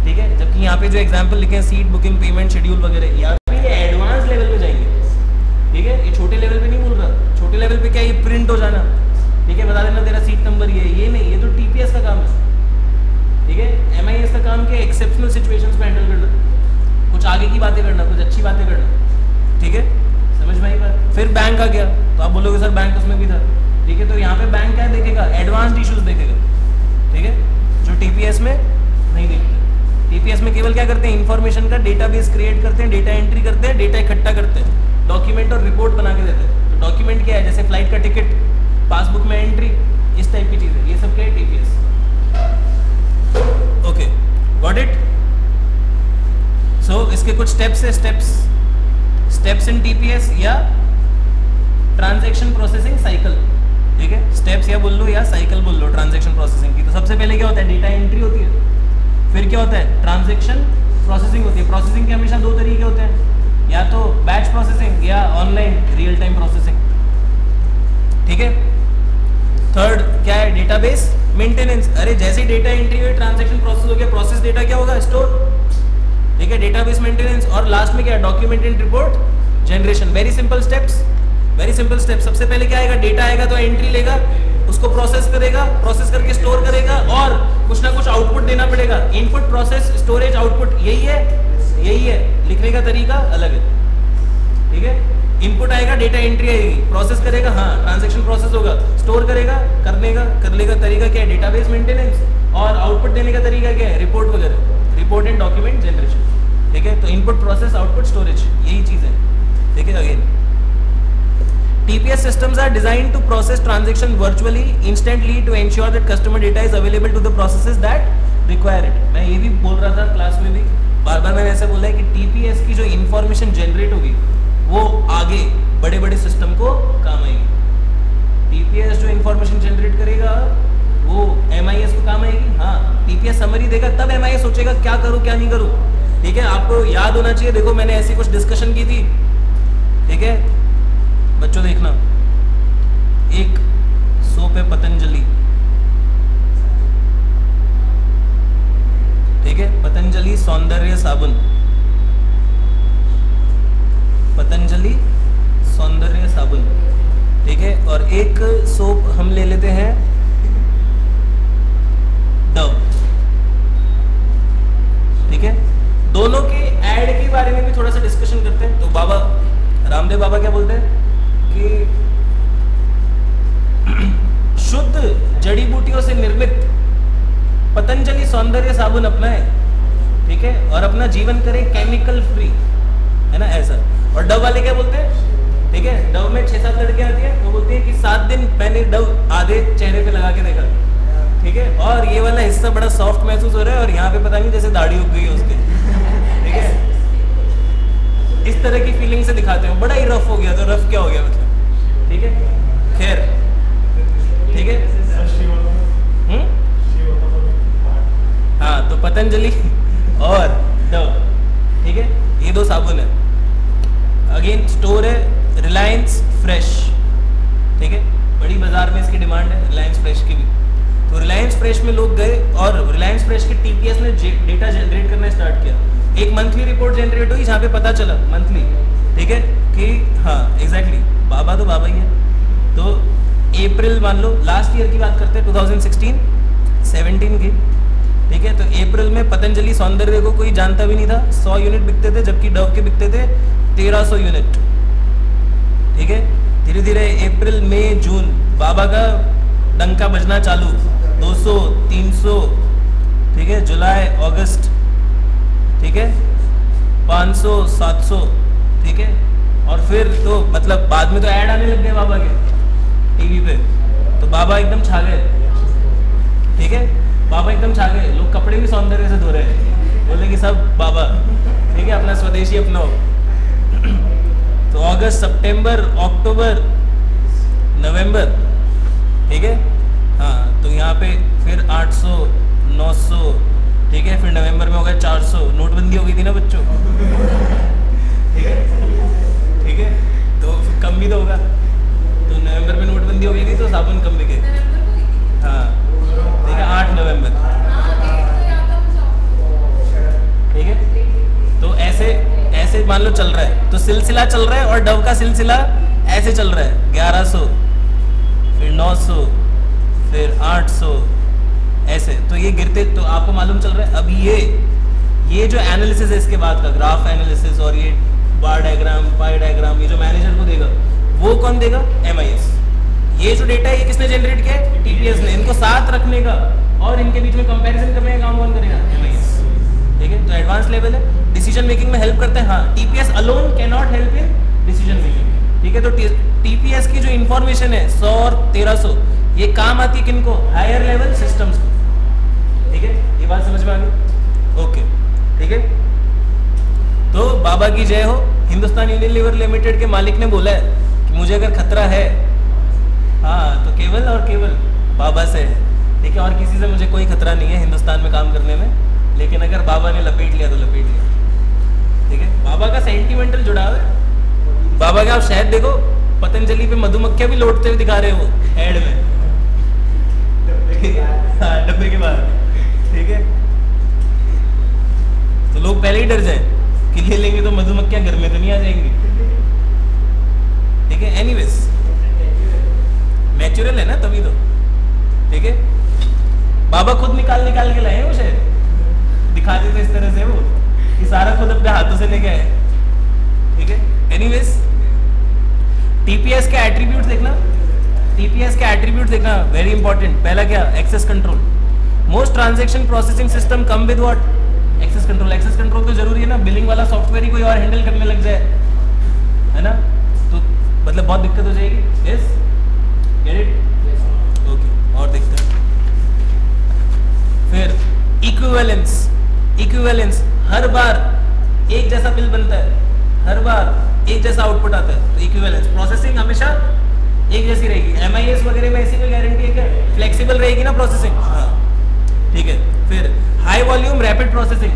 ठीक है, जबकि यहाँ पे जो एग्जांपल लिखे हैं सीट बुकिंग, पेमेंट शेड्यूल वगैरह, यहाँ पे ये एडवांस लेवल पे जाएंगे। ठीक है, ये छोटे लेवल पे नहीं बोल रहा। छोटे लेवल पे क्या? ये प्रिंट हो जाना। ठीक है, बता देना तेरा सीट नंबर ये नहीं, ये तो टीपीएस का काम है। ठीक है, एमआईएस का काम क्या है? एक्सेप्शनल सिचुएशंस को हैंडल करना, कुछ आगे की बातें करना, कुछ अच्छी बातें करना। ठीक है, समझ में आई बात? फिर बैंक आ गया तो आप बोलोगे सर बैंक उसमें भी था। ठीक है, तो यहाँ पे बैंक क्या देखेगा? एडवांस्ड इश्यूज देखेगा। ठीक है, जो टीपीएस में नहीं देखते। टीपीएस में केवल क्या करते हैं? इंफॉर्मेशन का डेटाबेस क्रिएट करते हैं, डेटा एंट्री करते हैं, डेटा इकट्ठा करते हैं, डॉक्यूमेंट और रिपोर्ट बना के देते हैं। तो डॉक्यूमेंट क्या है? जैसे फ्लाइट का टिकट, पासबुक में एंट्री, इस टाइप की चीजें, ये सब क्या है? TPS. Okay, got it? So इसके कुछ स्टेप्स है, स्टेप्स इन टीपीएस या ट्रांजैक्शन प्रोसेसिंग साइकिल। ठीक है, स्टेप्स या बोल लो या साइकिल बोल लो ट्रांजैक्शन प्रोसेसिंग की। तो सबसे पहले क्या होता है? डेटा एंट्री होती है। फिर क्या होता है? ट्रांजैक्शन प्रोसेसिंग होती है। प्रोसेसिंग के हमेशा 2 तरीके होते हैं, या तो बैच प्रोसेसिंग या ऑनलाइन रियल टाइम प्रोसेसिंग। ठीक है। थर्ड क्या है, डेटाबेस मेंटेनेंस। अरे जैसे ही डेटा एंट्री हुई, ट्रांजैक्शन प्रोसेस हो गया, प्रोसेस डेटा क्या होगा, स्टोर। ठीक है, डेटाबेस मेंटेनेंस। और लास्ट में क्या है, document and report generation. Very simple steps, very simple steps. सबसे पहले क्या आएगा, डेटा आएगा तो एंट्री लेगा, उसको प्रोसेस करेगा, प्रोसेस करके स्टोर करेगा, और कुछ ना कुछ आउटपुट देना पड़ेगा। इनपुट, प्रोसेस, स्टोरेज, आउटपुट, यही है। लिखने का तरीका अलग है। ठीक है, इनपुट आएगा, डेटा एंट्री आएगी, प्रोसेस करेगा, हाँ ट्रांजैक्शन प्रोसेस होगा, स्टोर करेगा, कर लेगा तरीका क्या है, डेटाबेस मेंटेनेंस। और आउटपुट देने का तरीका क्या है, रिपोर्ट वगैरह, रिपोर्ट एंड डॉक्यूमेंट जनरेशन। ठीक है, तो इनपुट, प्रोसेस, आउटपुट, स्टोरेज, यही चीज है। ठीक है, again TPS systems are designed to process transaction virtually, instantly, to ensure that customer data is available to the processes that require it. मैं ये भी बोल रहा था क्लास में भी, बार बार मैंने ऐसे बोला है कि TPS की जो इंफॉर्मेशन जनरेट होगी वो आगे बड़े बड़े सिस्टम को काम आएगी। TPS जो इंफॉर्मेशन जनरेट करेगा वो MIS को काम आएगी। हाँ, TPS समरी देगा तब MIS सोचेगा क्या करूँ क्या नहीं करूँ। ठीक है, आपको याद होना चाहिए। देखो मैंने ऐसी कुछ डिस्कशन की थी, ठीक है बच्चों, देखना, एक सोप है पतंजलि, ठीक है, पतंजलि सौंदर्य साबुन, पतंजलि सौंदर्य साबुन, ठीक है। और एक सोप हम ले लेते हैं डव, ठीक है। दोनों के ऐड के बारे में भी थोड़ा सा डिस्कशन करते हैं। तो बाबा रामदेव बाबा क्या बोलते हैं कि शुद्ध जड़ी बूटियों से निर्मित पतंजलि सौंदर्य साबुन अपनाएं, ठीक है, और अपना जीवन करें केमिकल फ्री, है ना, ऐसा। और डव वाले क्या बोलते हैं, ठीक है, डव में 6-7 लड़कियां आती हैं, वो बोलती है कि 7 दिन मैंने डव आधे चेहरे पे लगा के देखा, ठीक है, और ये वाला हिस्सा बड़ा सॉफ्ट महसूस हो रहा है, और यहाँ पे पता नहीं जैसे दाढ़ी उग गई है उसके, ठीक है, इस तरह की फीलिंग से दिखाते हैं। बड़ा ही रफ हो गया, तो रफ क्या हो गया मतलब, ठीक है, खैर, ठीक है। हाँ, तो पतंजलि और डव, ठीक है, ये 2 साबुन है। अगेन स्टोर है रिलायंस फ्रेश, ठीक है, बड़ी बाजार में इसकी डिमांड है, रिलायंस फ्रेश की भी। तो रिलायंस फ्रेश में लोग गए और रिलायंस फ्रेश के TPS ने डेटा जनरेट करना स्टार्ट किया। एक मंथली रिपोर्ट जनरेट हुई जहाँ पे पता चला मंथली, ठीक है, कि हाँ एग्जैक्टली बाबा तो बाबा ही है। तो अप्रैल, मान लो लास्ट ईयर की बात करते हैं, 2016-17 की, ठीक है। तो अप्रैल में पतंजलि सौंदर्य को कोई जानता भी नहीं था, 100 यूनिट बिकते थे, जबकि डव के बिकते थे 1300 यूनिट, ठीक है। धीरे धीरे अप्रैल, मई, जून बाबा का डंका बजना चालू, 200, 300, ठीक है, जुलाई, अगस्त, ठीक है, 500, 700, ठीक है। और फिर तो मतलब बाद में तो ऐड आने लग गए बाबा के टीवी पे, तो बाबा एकदम छा गए, ठीक है, बाबा एकदम छा गए। लोग कपड़े भी सौंदर्य से धो रहे हैं, बोले कि सब बाबा, ठीक है, अपना स्वदेशी अपनाओ। तो अगस्त, सितंबर, अक्टूबर, नवंबर, ठीक है, हाँ, तो यहाँ पे फिर 800, 900, ठीक है, फिर नवंबर में हो गया 400, नोटबंदी हो गई थी ना बच्चों, ठीक है, ठीक है, तो कम भी तो होगा। तो नवंबर में नोटबंदी हो गई थी तो साबुन कम बिके, हाँ, ठीक है, 8 नवंबर, ठीक है। तो ऐसे मान लो चल रहा है, तो सिलसिला चल रहा है, और डव का सिलसिला ऐसे चल रहा है, 1100, फिर 900, फिर 800, ऐसे। तो ये गिरते, तो आपको मालूम चल रहा है। अब ये जो एनालिसिस है इसके बाद का, ग्राफ एनालिसिस और ये बार डायग्राम, पाई डायग्राम, ये जो मैनेजर को देगा वो कौन देगा, MIS। ये जो डेटा है ये किसने जनरेट किया है, TPS ने। इनको साथ रखने का और इनके बीच में कंपैरिजन करने का काम कौन करेगा, MIS, ठीक है। तो एडवांस लेवल है, डिसीजन मेकिंग में हेल्प करते हैं। हाँ, TPS alone can not help in decision making, ठीक है। तो TPS की जो इंफॉर्मेशन है 100 और 1300, ये काम आती है किनको, हायर लेवल सिस्टम्स को, ठीक है। ये बात समझ में आ गई, ओके, ठीक है। तो बाबा की जय हो। हिंदुस्तान यूनिलीवर लिमिटेड के मालिक ने बोला है कि मुझे अगर खतरा है, हाँ, तो केवल और केवल बाबा से है, ठीक है, और किसी से मुझे कोई खतरा नहीं है हिंदुस्तान में काम करने में। लेकिन अगर बाबा ने लपेट लिया तो लपेट लिया, ठीक है। बाबा का सेंटिमेंटल जुड़ाव है। बाबा का आप शायद देखो पतंजलि पे मधुमक्खियां भी लौटते हुए दिखा रहे हैं वो एड में, हाँ डब्बे के बाहर, ठीक है। तो लोग पहले ही डर जाए कि ले लेंगे तो मधुमक्खियां घर में तो नहीं आ जाएंगी, ठीक है। एनीवेज नेचुरल है ना तभी तो, ठीक है। बाबा खुद निकाल के लाए हैं वो, शायद दिखाते थे इस तरह से वो कि सारा खुद अपने हाथों से लेके आए, ठीक है। एनीवेज टीपीएस के एट्रीब्यूट्स देखना, टीपीएस के एट्रीब्यूट्स देखना वेरी इंपॉर्टेंट। पहला क्या, access control. Most transaction processing system come with what, access control. Access control तो जरूरी है ना, बिलिंग वाला सॉफ्टवेयर ही कोई और हैंडल करने लग जाए, है ना, तो मतलब बहुत दिक्कत हो जाएगी। Yes, get it, okay. और देखते हैं फिर इक्विवेलेंस। इक्विवेलेंस, हर बार एक जैसा बिल बनता है, हर बार एक जैसा आउटपुट आता है, तो इक्विवेलेंस। प्रोसेसिंग हमेशा एक जैसी रहेगी। एमआईएस वगैरह में ऐसी कोई गारंटी है क्या, फ्लेक्सिबल रहेगी ना प्रोसेसिंग, हाँ, ठीक है। फिर high volume rapid processing,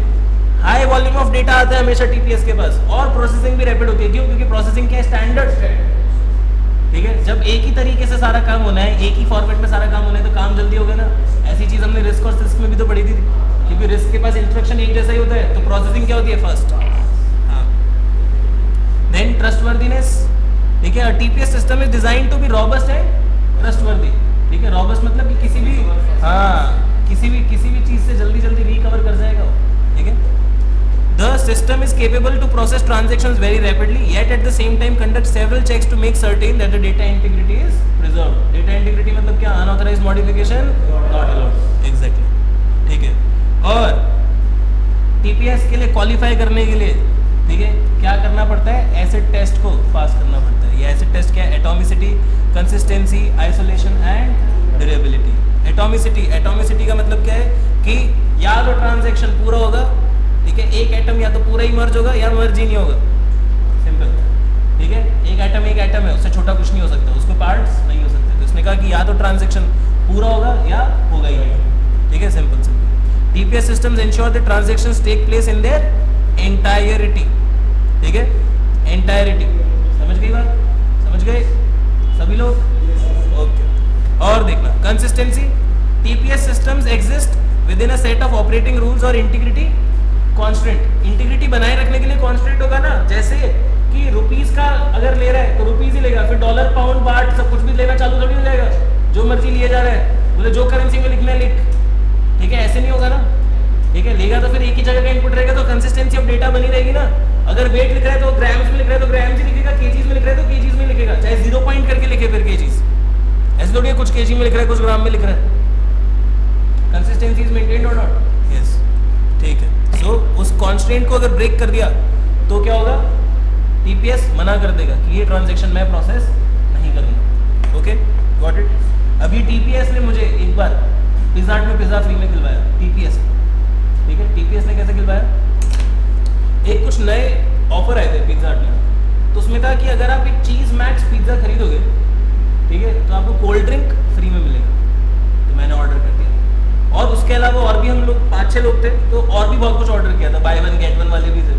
high volume of data आता है हमेशा टीपीएस के पास, और प्रोसेसिंग भी रैपिड होती है। क्यों, क्योंकि प्रोसेसिंग क्या है, स्टैंडर्ड, ठीक है। जब एक ही तरीके से सारा काम होना है, एक ही फॉर्मेट में सारा काम होना है, तो काम जल्दी होगा ना। ऐसी चीज हमने रिस्क और सिस्क में भी तो पढ़ी थी, क्योंकि रिस्क के पास इंस्ट्रक्शन एक जैसा ही होता है, तो प्रोसेसिंग क्या होती है, फास्ट। हाँ, देन ट्रस्टवर्दीनेस, ठीक है। TPS system is design to be robust and trustworthy, ठीक है। रॉबस्ट मतलब कि किसी भी, हाँ, किसी भी चीज से जल्दी रिकवर कर जाएगा, ठीक है। The system is capable to process transactions very rapidly, yet at the same time conduct several checks to make certain that the data integrity is preserved. Data integrity मतलब क्या, unauthorized modification not allowed, exactly, ठीक है। और TPS के लिए क्वालिफाई करने के लिए, ठीक है, क्या करना पड़ता है, एसिड टेस्ट को पास करना पड़ता है। ये एसिड टेस्ट क्या है, atomicity, consistency, isolation and durability. Atomicity का मतलब क्या है कि या तो ट्रांजैक्शन पूरा होगा, ठीक है, एक एटम या तो पूरा ही मर्ज होगा या मर्ज ही नहीं होगा, सिंपल, ठीक है। एक एटम है, उससे छोटा कुछ नहीं हो सकता, उसके पार्ट्स नहीं हो सकते। तो इसने कहा कि या तो ट्रांजैक्शन पूरा होगा या होगा ही नहीं, ठीक है, simple. TPS systems ensure the transactions take place in their entirety, ठीक है, एंटायरिटी। समझ गई बात, समझ गए सभी लोग, ओके। और देखना consistency, TPS systems exist with in a set of operating rules और इंटीग्रिटी कॉन्स्टेंट। इंटीग्रिटी बनाए रखने के लिए कॉन्स्टेंट होगा ना, जैसे कि रुपीस का अगर ले रहा है तो रुपीस ही लेगा, फिर डॉलर, पाउंड, बाट सब कुछ भी लेना चालू थोड़ी हो जाएगा, जो मर्जी लिए जा रहा है, बोले जो करेंसी में लिखना है लिख, ठीक है, ऐसे नहीं होगा ना, ठीक है। लेगा तो फिर एक ही जगह का इनपुट रहेगा, तो कंसिस्टेंसी ऑफ डेटा बनी रहेगी ना। अगर वेट लिख रहा है तो ग्राम्स में लिख रहा है तो ग्राम्स ही लिखेगा, केजीज में लिख रहा है तो केजीज में लिखेगा, चाहे 0 पॉइंट करके लिखे फिर केजीज, ऐसे थोड़ी कुछ केजी में लिख रहा है कुछ ग्राम में लिख रहा है। कंसिस्टेंसी इज मेंटेन्ड और नॉट, यस, ठीक है। सो उस कॉन्स्टेंट को अगर ब्रेक कर दिया तो क्या होगा, टीपीएस मना कर देगा कि ये ट्रांजैक्शन मैं प्रोसेस नहीं करूंगा, ओके, गॉट इट। अभी टीपीएस ने मुझे एक बार पिज़्ज़ा हट में पिज़्ज़ा फ्री में खिलवाया, टीपीएस, ठीक है। टीपीएस ने कैसे खिलवाया, एक कुछ नए ऑफर आए थे पिज़्ज़ा हट में, तो उसमें कहा कि अगर आप एक चीज़ मैक्स पिज़्ज़ा खरीदोगे, ठीक है, तो आपको कोल्ड ड्रिंक फ्री में मिलेगा। तो मैंने ऑर्डर कर दिया, और उसके अलावा और भी हम लोग 5-6 लोग थे, तो और भी बहुत कुछ ऑर्डर किया था, बाय वन गेट वन वाले भी थे।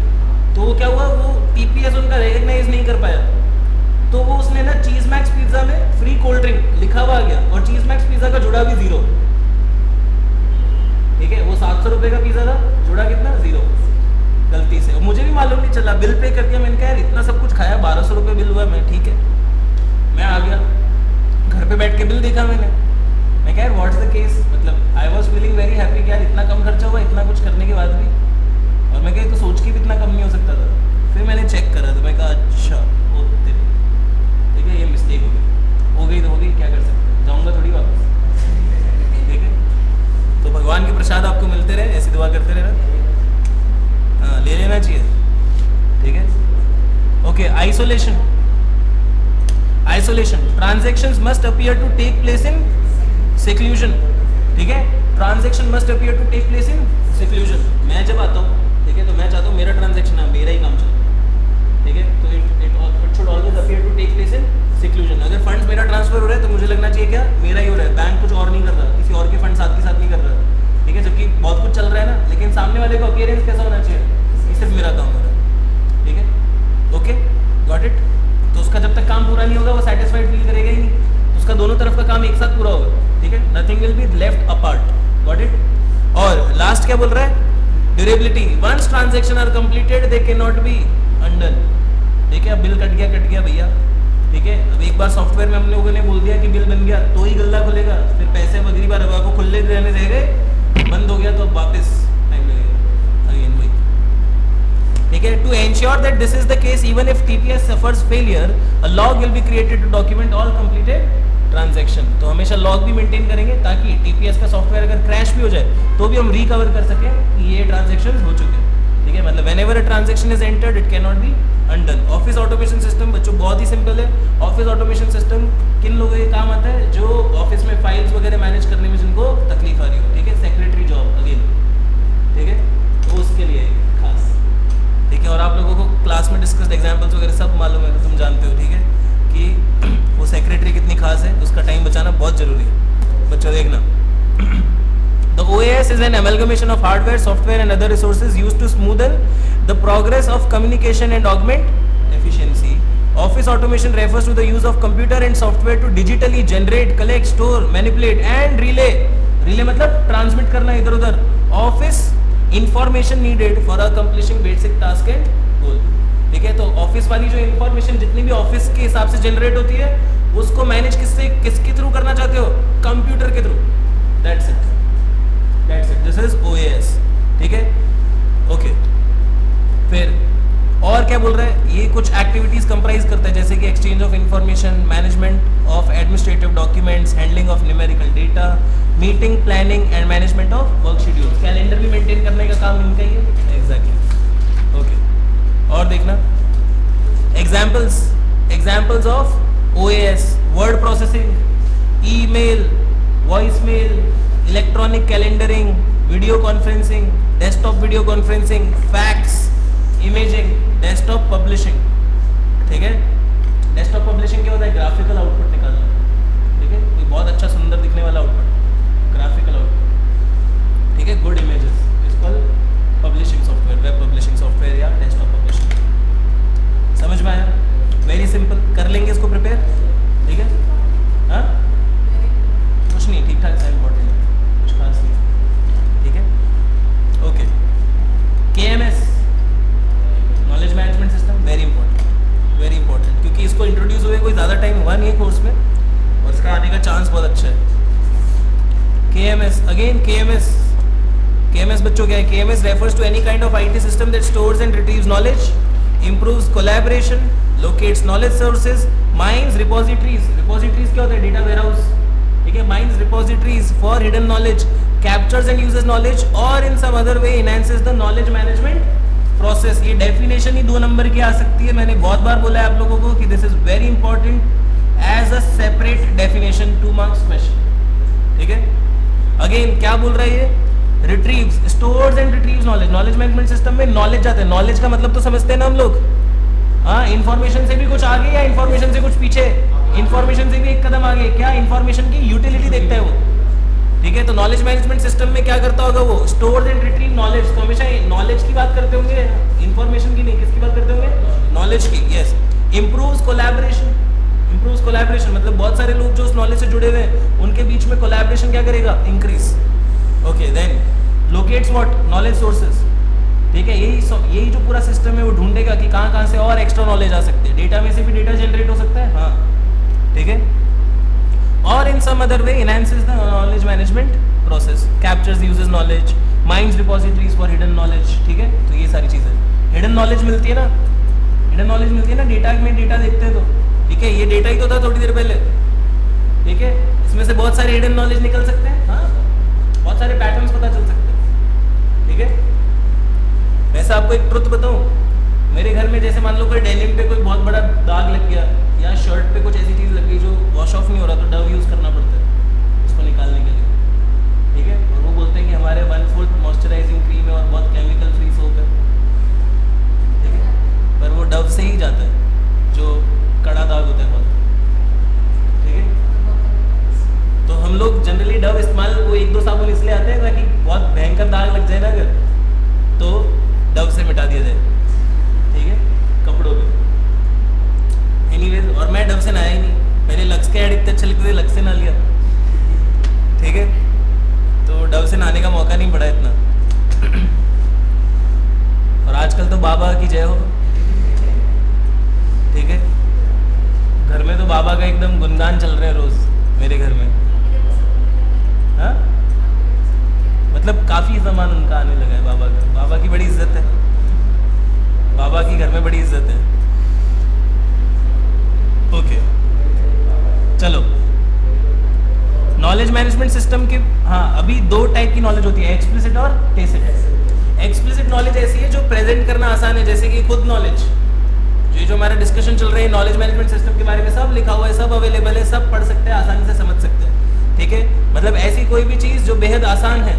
तो वो क्या हुआ, वो टीपीएस उनका रिकग्नाइज नहीं कर पाया, तो वो उसने ना चीज मैक्स पिज्जा में फ्री कोल्ड ड्रिंक लिखा हुआ आ गया, और चीज मैक्स पिज्जा का जुड़ा भी 0, ठीक है। वो 700 रुपए का पिज्जा था, जुड़ा कितना, 0, गलती से। मुझे भी मालूम नहीं चला, बिल पे कर दिया, मैंने कहा यार इतना सब कुछ खाया, 1200 रुपए बिल हुआ, मैं ठीक है, मैं आ गया घर पे बैठ के बिल देखा मैंने, मैं कहा यार व्हाट्स द केस, मतलब I was feeling very happy कि यार इतना कम खर्चा हुआ इतना कुछ करने के बाद भी, और मैं कहा तो सोच के भी इतना कम नहीं हो सकता था। फिर मैंने चेक करा तो मैं कहा अच्छा ओ तेरे, ठीक है, ये मिस्टेक हो गई तो हो गई, क्या कर सकते, जाऊँगा थोड़ी वापस, ठीक है। तो भगवान के प्रसाद आपको मिलते रहे, ऐसी दुआ करते रहना, हाँ ले लेना चाहिए, ठीक है, okay. Isolation, transactions must appear to take place in seclusion, ठीक है, transaction must appear to take place in seclusion. मैं जब आता हूँ, ठीक है, तो मैं चाहता हूँ मेरा ट्रांजैक्शन है, मेरा ही काम चले, ठीक है, तो it should always appear to take place in seclusion. अगर फंड्स मेरा ट्रांसफर हो रहा है तो मुझे लगना चाहिए क्या, मेरा ही हो रहा है, बैंक कुछ और नहीं कर रहा, किसी और के फंड साथ के साथ नहीं कर रहा, ठीक है, जबकि बहुत कुछ चल रहा है ना, लेकिन सामने वाले का अपीयरेंस कैसा होना चाहिए कि सिर्फ मेरा काम हो रहा है, ठीक है, ओके, गॉट इट। तो उसका जब तक काम पूरा नहीं होगा वो be left apart. Got it? और लास्ट क्या बोल रहा है? Durability. Once transaction are completed they can not be undone. ठीक है, बिल कट गया भैया. ठीक है, अब एक बार सॉफ्टवेयर में हम लोगों ने बोल दिया कि बिल बन गया तो ही गल्ला खुलेगा. फिर पैसे अगली बार अब आपको खुले रहने देंगे, बंद हो गया तो वापस टाइम लगेगा अगेन वही. ठीक है, to ensure that this is the case even if TPS suffers failure a log will be created to document all completed transaction. तो हमेशा लॉग भी मेंटेन करेंगे ताकि टीपीएस का सॉफ्टवेयर अगर क्रैश भी हो जाए तो भी हम रिकवर कर सकें कि ये ट्रांजैक्शन हो चुके हैं. ठीक है, मतलब whenever a transaction is entered it can not be undone. Office automation system बच्चों बहुत ही सिंपल है. ऑफिस ऑटोमेशन सिस्टम किन लोगों के काम आता है? जो ऑफिस में फाइल्स वगैरह मैनेज करने में जिनको तकलीफ आ रही हो. ठीक है, सेक्रेटरी जॉब अगेन. ठीक है, तो उसके लिए खास. ठीक है, और आप लोगों को क्लास में डिस्कस्ड एग्जांपल्स वगैरह सब मालूम है, तुम जानते हो. ठीक है, कि वो सेक्रेटरी कितनी खास है, उसका टाइम बचाना बहुत जरूरी है. बच्चों देखना, the OAS is an amalgamation of hardware, software and other resources used to smoothen the progress of communication and augment efficiency. Office automation refers to the use of computer and software to digitally generate, collect, store, manipulate and relay मतलब transmit करना इधर उधर office information needed for accomplishing basic task and goal. ठीक है, तो ऑफिस वाली जो इंफॉर्मेशन जितनी भी ऑफिस के हिसाब से जनरेट होती है उसको मैनेज किसके थ्रू करना चाहते हो? कंप्यूटर के through. That's it. This is OAS. ठीक है, ओके. फिर और क्या बोल रहा है? ये कुछ एक्टिविटीज कंप्राइज करता है जैसे कि exchange of information, management of administrative documents, handling of numerical data, meeting planning and management of work schedule. Calendar भी मेंटेन करने का काम इनका ही है. एग्जैक्टली. ओके, और देखना examples of OAS: word processing, email, voice mail, electronic calendaring, video conferencing, desktop video conferencing, fax, imaging, desktop publishing. ठीक है, डेस्कटॉप पब्लिशिंग क्या होता है? ग्राफिकल आउटपुट निकालना. ठीक है, कोई बहुत अच्छा सुंदर दिखने वाला आउटपुट, ग्राफिकल आउटपुट. ठीक है, good images is called publishing software, web publishing software या डेस्कटॉप पब्लिशिंग. समझ में आया? Very simple. कर लेंगे इसको प्रिपेयर. ठीक है, हाँ कुछ नहीं, ठीक ठाक सा इम्पोर्टेंट है, कुछ खास नहीं. ठीक है, okay. KMS knowledge management system, very important क्योंकि इसको इंट्रोड्यूस हुए कोई ज़्यादा टाइम हुआ नहीं है कोर्स में और इसका आने का चांस बहुत अच्छा है. KMS अगेन, KMS बच्चों क्या है? KMS refers to any kind of IT system that stores and retrieves knowledge, improves collaboration, locates knowledge sources, mines repositories. Repositories क्या होता है? Data warehouse. ठीक है, mines repositories for hidden knowledge, captures and uses knowledge or in some other way enhances the knowledge management process. ये डेफिनेशन ही 2 नंबर की आ सकती है. मैंने बहुत बार बोला है आप लोगों को कि this is very important as a separate definition, 2 marks question. ठीक है, अगेन क्या बोल रहा है ये? Retrieves, stores and retrieves knowledge. Knowledge management system में नॉलेज जाता है. नॉलेज का मतलब तो समझते हैं ना हम लोग. हाँ, इंफॉर्मेशन से भी कुछ आगे या इंफॉर्मेशन से कुछ पीछे? इंफॉर्मेशन से भी एक कदम आगे. क्या? इंफॉर्मेशन की यूटिलिटी देखता है वो. ठीक है, तो नॉलेज मैनेजमेंट सिस्टम में क्या करता होगा वो? Store and retrieve knowledge. तो हमेशा नॉलेज की बात करते होंगे, इंफॉर्मेशन की नहीं. किसकी बात करते होंगे? नॉलेज की. यस. Improves collaboration. मतलब बहुत सारे लोग जो उस नॉलेज से जुड़े हुए हैं उनके बीच में कोलैबोरेशन क्या करेगा? Increase. Okay, then locates what? Knowledge sources. ठीक है, यही जो पूरा सिस्टम है वो ढूंढेगा कि कहाँ से और एक्स्ट्रा नॉलेज आ सकती है. डेटा में से भी डेटा जनरेट हो सकता है. हाँ, ठीक है. और in some other way enhances the knowledge management process, captures uses knowledge, mines repositories for hidden knowledge. ठीक है, तो ये सारी चीजें हिडन नॉलेज मिलती है ना. डेटा में डेटा देखते हैं तो. ठीक है, ये डेटा ही तो था थोड़ी देर पहले. ठीक है, इसमें से बहुत सारे हिडन नॉलेज निकल सकते हैं. हाँ, बहुत सारे पैटर्न्स पता चल सकते हैं. ठीक है, वैसे आपको एक ट्रुथ बताऊं, मेरे घर में जैसे मान लो कोई डेनिम पे कोई बहुत बड़ा दाग लग गया या शर्ट पे कुछ ऐसी चीज़ लग गई जो वॉश ऑफ नहीं हो रहा, तो डव यूज़ करना पड़ता है उसको निकालने के लिए. ठीक है, और वो बोलते हैं कि हमारे 1/4 मॉइस्चराइजिंग क्रीम है और बहुत केमिकल फ्री सोप है. ठीक है, पर वो डव से ही जाता है जो कड़ा दाग होता है बहुत. ठीक है, तो हम लोग जनरली डव इस्तेमाल वो 1-2 साबुन इसलिए आते हैं ताकि बहुत भयंकर दाग लग जाए ना अगर, तो डव से मिटा दिया जाए. ठीक है, कपड़ों पे. एनीवेज, और मैं डव से नहाया ही नहीं. पहले लक्स के ऐड इतने अच्छे लगते थे, लक्स से ना लिया. ठीक मौका नहीं पड़ा इतना। और आजकल तो बाबा की जय हो, ठीक है। घर में तो बाबा का एकदम गुणगान चल रहे हैं रोज मेरे घर में। हाँ, मतलब काफी सामान उनका आने लगा है बाबा का। बाबा की बड़ी इज्जत है, बाबा की घर में बड़ी इज्जत है। ओके चलो, नॉलेज मैनेजमेंट सिस्टम के, हाँ अभी दो टाइप की नॉलेज होती है, एक्सप्लिसिट और टेसिट। एक्सप्लिसिट नॉलेज ऐसी है जो प्रेजेंट करना आसान है, जैसे कि खुद नॉलेज, जो हमारा डिस्कशन चल रहा है नॉलेज मैनेजमेंट सिस्टम के बारे में, सब लिखा हुआ है, सब अवेलेबल है, सब पढ़ सकते हैं, आसानी से समझ सकते हैं, ठीक है। मतलब ऐसी कोई भी चीज जो बेहद आसान है,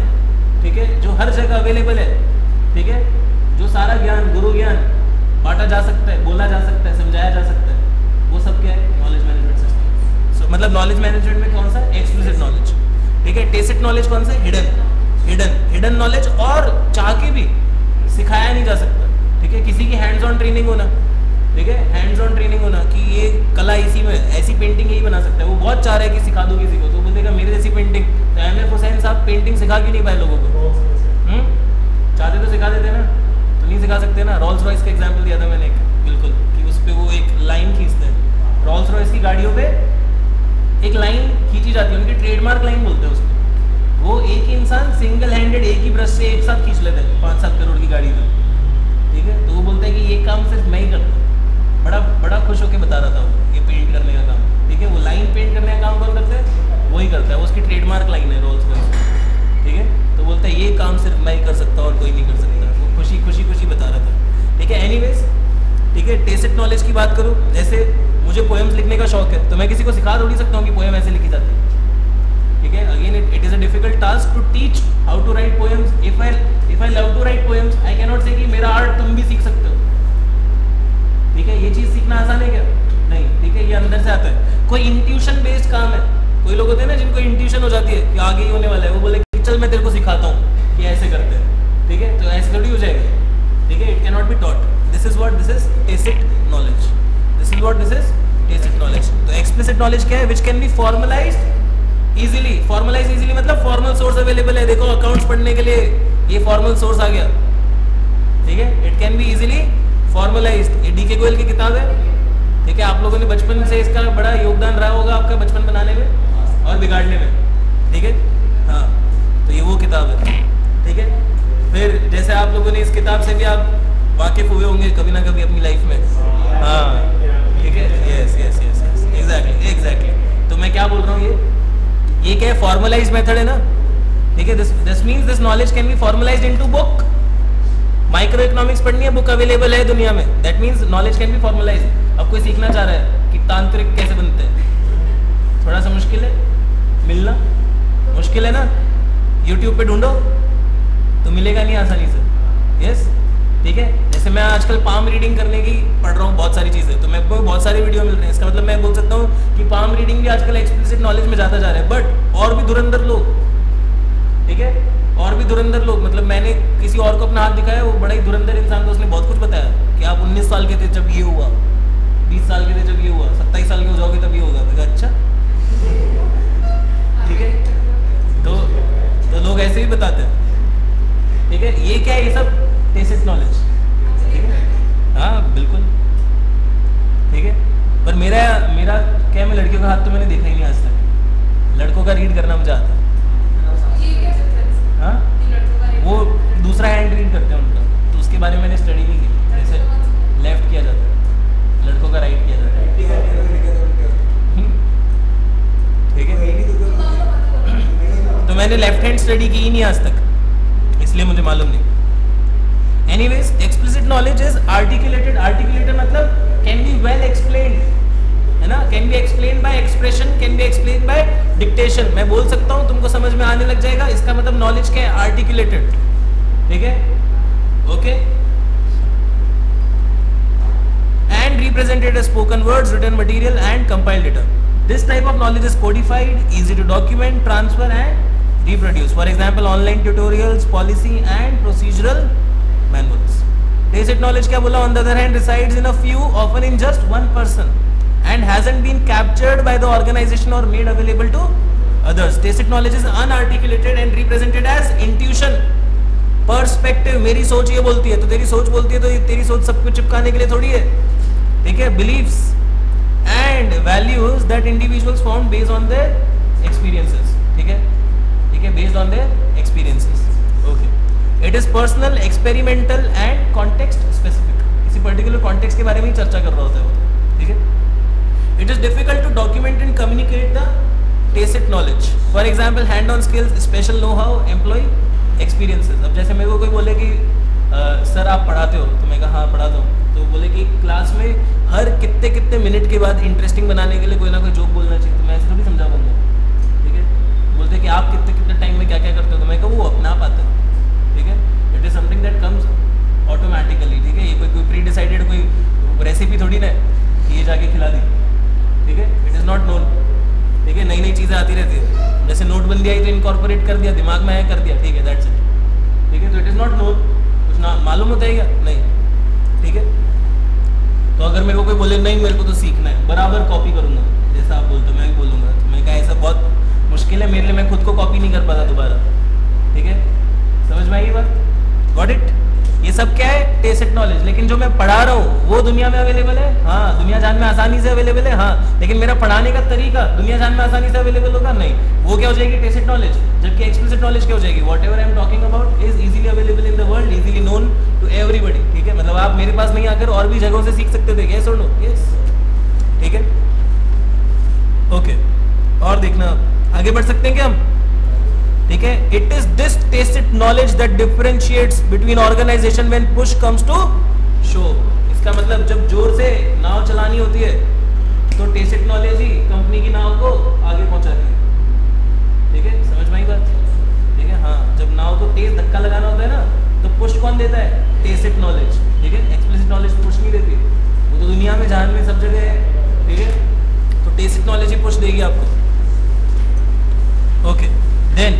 ठीक है, जो हर जगह अवेलेबल है, ठीक है, जो सारा ज्ञान, गुरु ज्ञान बांटा जा सकता है, बोला जा सकता है, समझाया जा सकता है, वो सब क्या है, नॉलेज मैनेजमेंट सिस्टम। मतलब नॉलेज मैनेजमेंट में कौन सा, एक्सप्लिसिट नॉलेज, ठीक है। टेसिट नॉलेज कौन सा, हिडन नॉलेज, और चाह के भी सिखाया नहीं जा सकता, ठीक है। किसी की हैंड्स ऑन ट्रेनिंग होना, ठीक है, हैंड्स ऑन ट्रेनिंग होना कि ये कला इसी में, ऐसी पेंटिंग यही बना सकता है, वो बहुत चाह रहा है कि सिखा दो किसी को, तो बोलेगा मेरे जैसी पेंटिंग। तो एमएफ हुसैन साहब पेंटिंग सिखा क्यों नहीं पाए लोगों को? चाहते तो सिखा देते ना, तो नहीं सिखा सकते ना। रॉल्स रॉयस का एग्जाम्पल दिया था मैंने एक, बिल्कुल, कि उस पर वो एक लाइन खींचते हैं, रॉल्स रॉयस की गाड़ियों पे एक लाइन खींची जाती है, उनकी ट्रेडमार्क लाइन बोलते हैं उसको। वो एक ही इंसान सिंगल हैंडेड एक ही ब्रश से एक साथ खींच लेते हैं 5-7 करोड़ की गाड़ी में, ठीक है। तो वो बोलता है कि ये काम सिर्फ मैं ही करता हूँ। बड़ा खुश होकर बता रहा था वो, ये पेंट करने का काम, ठीक है। वो लाइन पेंट करने का काम कौन करता है, वो ही करता है, वो उसकी ट्रेडमार्क लाइन है रोल्स रॉयस, ठीक है। तो बोलता है ये काम सिर्फ मैं ही कर सकता हूँ और कोई नहीं कर सकता। वो खुशी बता रहा था, ठीक है। एनीवेज, ठीक है। टेसिट नॉलेज की बात करूँ, जैसे मुझे पोएम्स लिखने का शौक है, तो मैं किसी को सिखा थोड़ी सकता हूँ कि पोएम ऐसे लिखी जाती है, ठीक है। Again it is a difficult task to teach how to write poems. If I love to write poems, I can not say कि मेरा आर्ट तुम भी सीख सकते हो, ठीक है। ये चीज सीखना आसान है क्या? नहीं, ठीक है। ये अंदर से आता है। कोई इंट्यूशन बेस्ड काम है, कोई लोग होते हैं ना जिनको इंट्यूशन हो जाती है कि आगे ही होने वाला है, वो बोले कि चल मैं तेरे को सिखाता हूँ कि ऐसे करते हैं, ठीक है। तो ऐसे थोड़ी हो जाएगा, ठीक है। It can not be taught. This is tacit knowledge. This is tacit knowledge. तो एक्सप्लिसिट नॉलेज क्या है? Which can be formalized easily. Formalize easily मतलब फॉर्मल सोर्स अवेलेबल है। देखो अकाउंट्स पढ़ने के लिए ये फॉर्मल सोर्स आ गया, ठीक है। It can be easily formalised. ये डीके गोयल की किताब है, ठीक है। आप लोगों ने बचपन से इसका बड़ा योगदान रहा होगा आपका बचपन बनाने में और बिगाड़ने में, ठीक है। हाँ, तो ये वो किताब है, ठीक है। फिर जैसे आप लोगों ने इस किताब से भी आप वाकिफ हुए होंगे कभी ना कभी अपनी लाइफ में, हाँ, ठीक है। Yes, exactly. तो मैं क्या बोल रहा हूँ, ये क्या है? फॉर्मलाइज्ड मेथड है ना, ठीक है। This means this knowledge can be formalised into book. Micro economics पढ़नी है, बुक अवेलेबल है दुनिया में, that means knowledge can be formalised. अब कोई सीखना चाह रहा है कि तांत्रिक कैसे बनते हैं, थोड़ा सा मुश्किल है, मिलना मुश्किल है ना, यूट्यूब पे ढूंढो तो मिलेगा नहीं आसानी से, यस, ठीक है। जैसे मैं आजकल पाम रीडिंग करने की पढ़ रहा हूँ बहुत सारी चीज़ें, तो मेरे को बहुत सारे वीडियो मिल रहे हैं। इसका मतलब मैं बोल सकता हूँ कि पाम रीडिंग भी आजकल एक्सप्लिसिट नॉलेज में जाता जा रहा है। बट और भी धुरंधर लोग, ठीक है, और भी धुरंधर लोग, मतलब मैंने किसी और को अपना हाथ दिखाया, वो बड़ा ही धुरंधर इंसान था, उसने बहुत कुछ बताया कि आप 19 साल के थे जब ये हुआ, 20 साल के थे जब ये हुआ, 27 साल के हो जाओगे तब ये होगा। मैं कहा अच्छा, ठीक है। तो लोग ऐसे ही बताते हैं, ठीक है। ये क्या है? ये सब टेसिट नॉलेज, ठीक है। हाँ बिल्कुल, ठीक है। पर मेरा क्या, मैं लड़कियों का हाथ तो मैंने देखा ही नहीं आज तक। लड़कों का रीड करना मुझे आता है। हाँ, वो दूसरा हैंड रीड करते हैं उनका, तो उसके बारे में मैंने स्टडी नहीं की। जैसे लेफ्ट किया जाता है, लड़कों का राइट किया जाता है, ठीक है। तो मैंने लेफ्ट हैंड स्टडी की ही नहीं आज तक, इसलिए मुझे मालूम नहीं। Anyways, explicit knowledge is articulated. Articulated मतलब कैन बी वेल एक्सप्लेन्ड, है ना। Can be explain by expression, can be explain by dictation. मैं बोल सकता हूँ, तुमको समझ में आने लग जाएगा। इसका मतलब नॉलेज क्या है? आर्टिकुलेटेड, ठीक है, okay. And represented as spoken words, written material and compiled data. This type of knowledge is codified, easy to document, transfer and reproduce. For example online tutorials, policy and procedural manuals. Tacit knowledge क्या बोला? On the other hand resides in a few, often in just one person, and hasn't been captured by the organization or made available to others. Tacit knowledge is unarticulated and represented as intuition. Perspective, मेरी सोच ये बोलती है तो तेरी सोच बोलती है, तो तेरी सोच सब कुछ चिपकाने के लिए थोड़ी है, ठीक है। Believes and values that individuals form based on their experiences, ठीक है, ठीक है, based on their experiences, okay. It is personal, experimental and context specific, किसी पर्टिकुलर कॉन्टेक्स्ट के बारे में ही चर्चा कर रहा होता है वो, ठीक है। It is difficult to document and communicate the tacit knowledge, for example hand on skills, special know how, employee experiences। अब जैसे मेरे को कोई बोले कि सर आप पढ़ाते हो, तो मैं कहा हाँ पढ़ाता हूँ, तो बोले कि क्लास में हर कितने कितने मिनट के बाद इंटरेस्टिंग बनाने के लिए कोई ना कोई जोक बोलना चाहिए, तो मैं ऐसे थोड़ी समझा पाऊंगा, ठीक है। बोलते कि आप कितने कितने टाइम में क्या क्या करते हो, तो मैं कहूँ वो अपने आप आता है, ठीक है। It is something that comes automatically, ठीक है। ये कोई प्री डिसाइडेड कोई रेसिपी थोड़ी ना कि ये जाके खिला दी, ठीक है। इट इज़ नॉट नोन, ठीक है। नई नई चीज़ें आती रहती है, जैसे नोटबंदी आई तो इनकॉर्पोरेट कर दिया, दिमाग में आया कर दिया, ठीक है, दैट्स इट, ठीक है। तो इट इज़ नॉट नोन, कुछ ना मालूम होता है क्या, नहीं, ठीक है। तो अगर मेरे को कोई बोले नहीं मेरे को तो सीखना है, बराबर कॉपी करूंगा, जैसा आप बोलते हो मैं भी बोलूँगा, तो मैं कहा ऐसा बहुत मुश्किल है मेरे लिए, मैं खुद को कॉपी नहीं कर पाता दोबारा, ठीक है। समझ में आई ये बात, गॉट इट। ये सब क्या है, टेसिट नॉलेज। लेकिन जो मैं पढ़ा रहा हूँ वो दुनिया में अवेलेबल है, हाँ, दुनिया जान में आसानी से अवेलेबल है, हाँ, लेकिन मेरा पढ़ाने का तरीका दुनिया जान में आसानी से अवेलेबल होगा नहीं, वो क्या हो जाएगी, टेसिट नॉलेज। जबकि एक्सप्लिसिट नॉलेज क्या हो जाएगी, whatever I am talking about is easily available in the world, easily known to everybody, ठीक है। मतलब आप मेरे पास नहीं आकर और भी जगहों से सीख सकते थे, यस और नो, यस, ठीक है, ओके। और देखना आगे बढ़ सकते हैं क्या हम, ठीक है। It is this tacit knowledge that differentiates between organisation when push comes to show. इसका मतलब जब जोर से नाव चलानी होती है तो टेसिट नॉलेज ही कंपनी की नाव को आगे पहुंचाती है, ठीक है। समझ में आई बात, ठीक है, हाँ। जब नाव को तेज धक्का लगाना होता है ना तो पुश कौन देता है, टेसिट नॉलेज, ठीक है। एक्सप्लिसिट नॉलेज पुश नहीं देती, वो तो दुनिया में जहान में सब जगह है, ठीक है। तो टेसिट नॉलेज ही पुश देगी आपको, okay. Then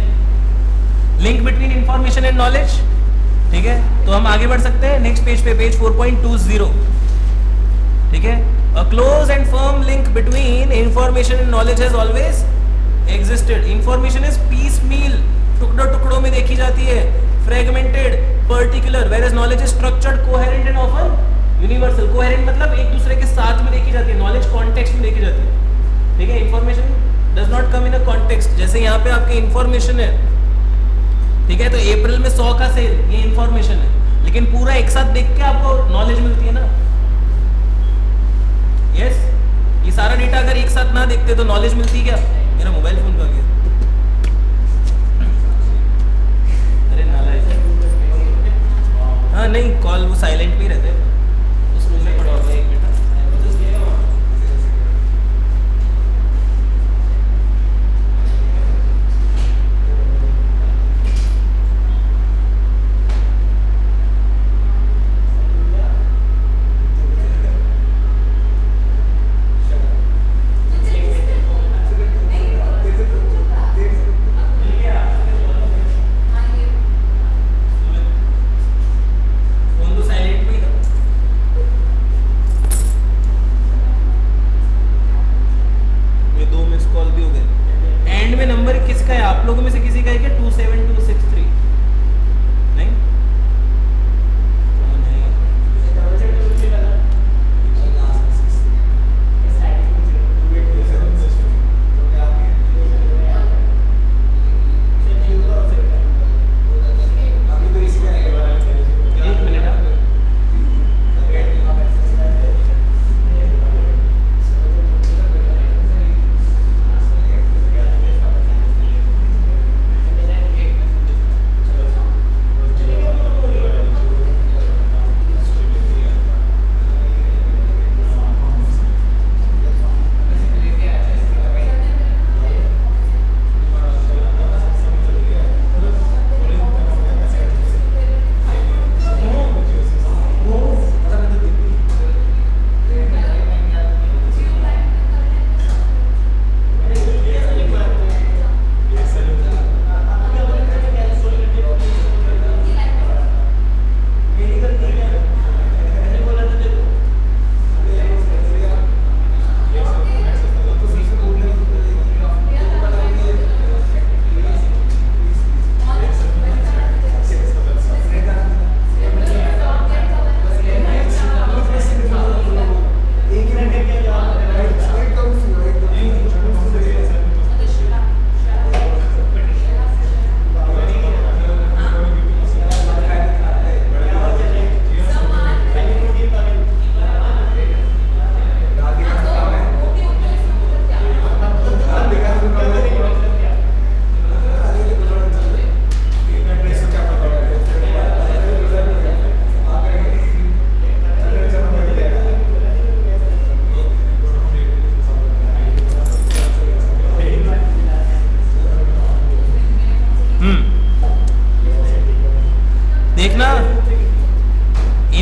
link between information and knowledge, ठीक है। तो हम आगे बढ़ सकते हैं नेक्स्ट पेज पे, पेज 4.20, ठीक है। A close and firm link between information and knowledge has always existed. Information is piecemeal, टुकड़ों टुकड़ों में देखी जाती है, fragmented, particular, whereas knowledge is structured, coherent and often universal. Coherent मतलब एक दूसरे के साथ में देखी जाती है, नॉलेज कॉन्टेक्स्ट में देखी जाती है, ठीक है। Information does not come in a context. जैसे यहाँ पे आपकी इंफॉर्मेशन है, ठीक है, तो अप्रैल में 100 का सेल, ये इंफॉर्मेशन है, लेकिन पूरा एक साथ देख के आपको नॉलेज मिलती है ना, यस। ये सारा डेटा अगर एक साथ ना देखते तो नॉलेज मिलती क्या, मेरा मोबाइल फोन का गया, अरे नालायक, हाँ नहीं, कॉल वो साइलेंट भी रहते हैं, उस रूम में पड़ा होता है, एक minute.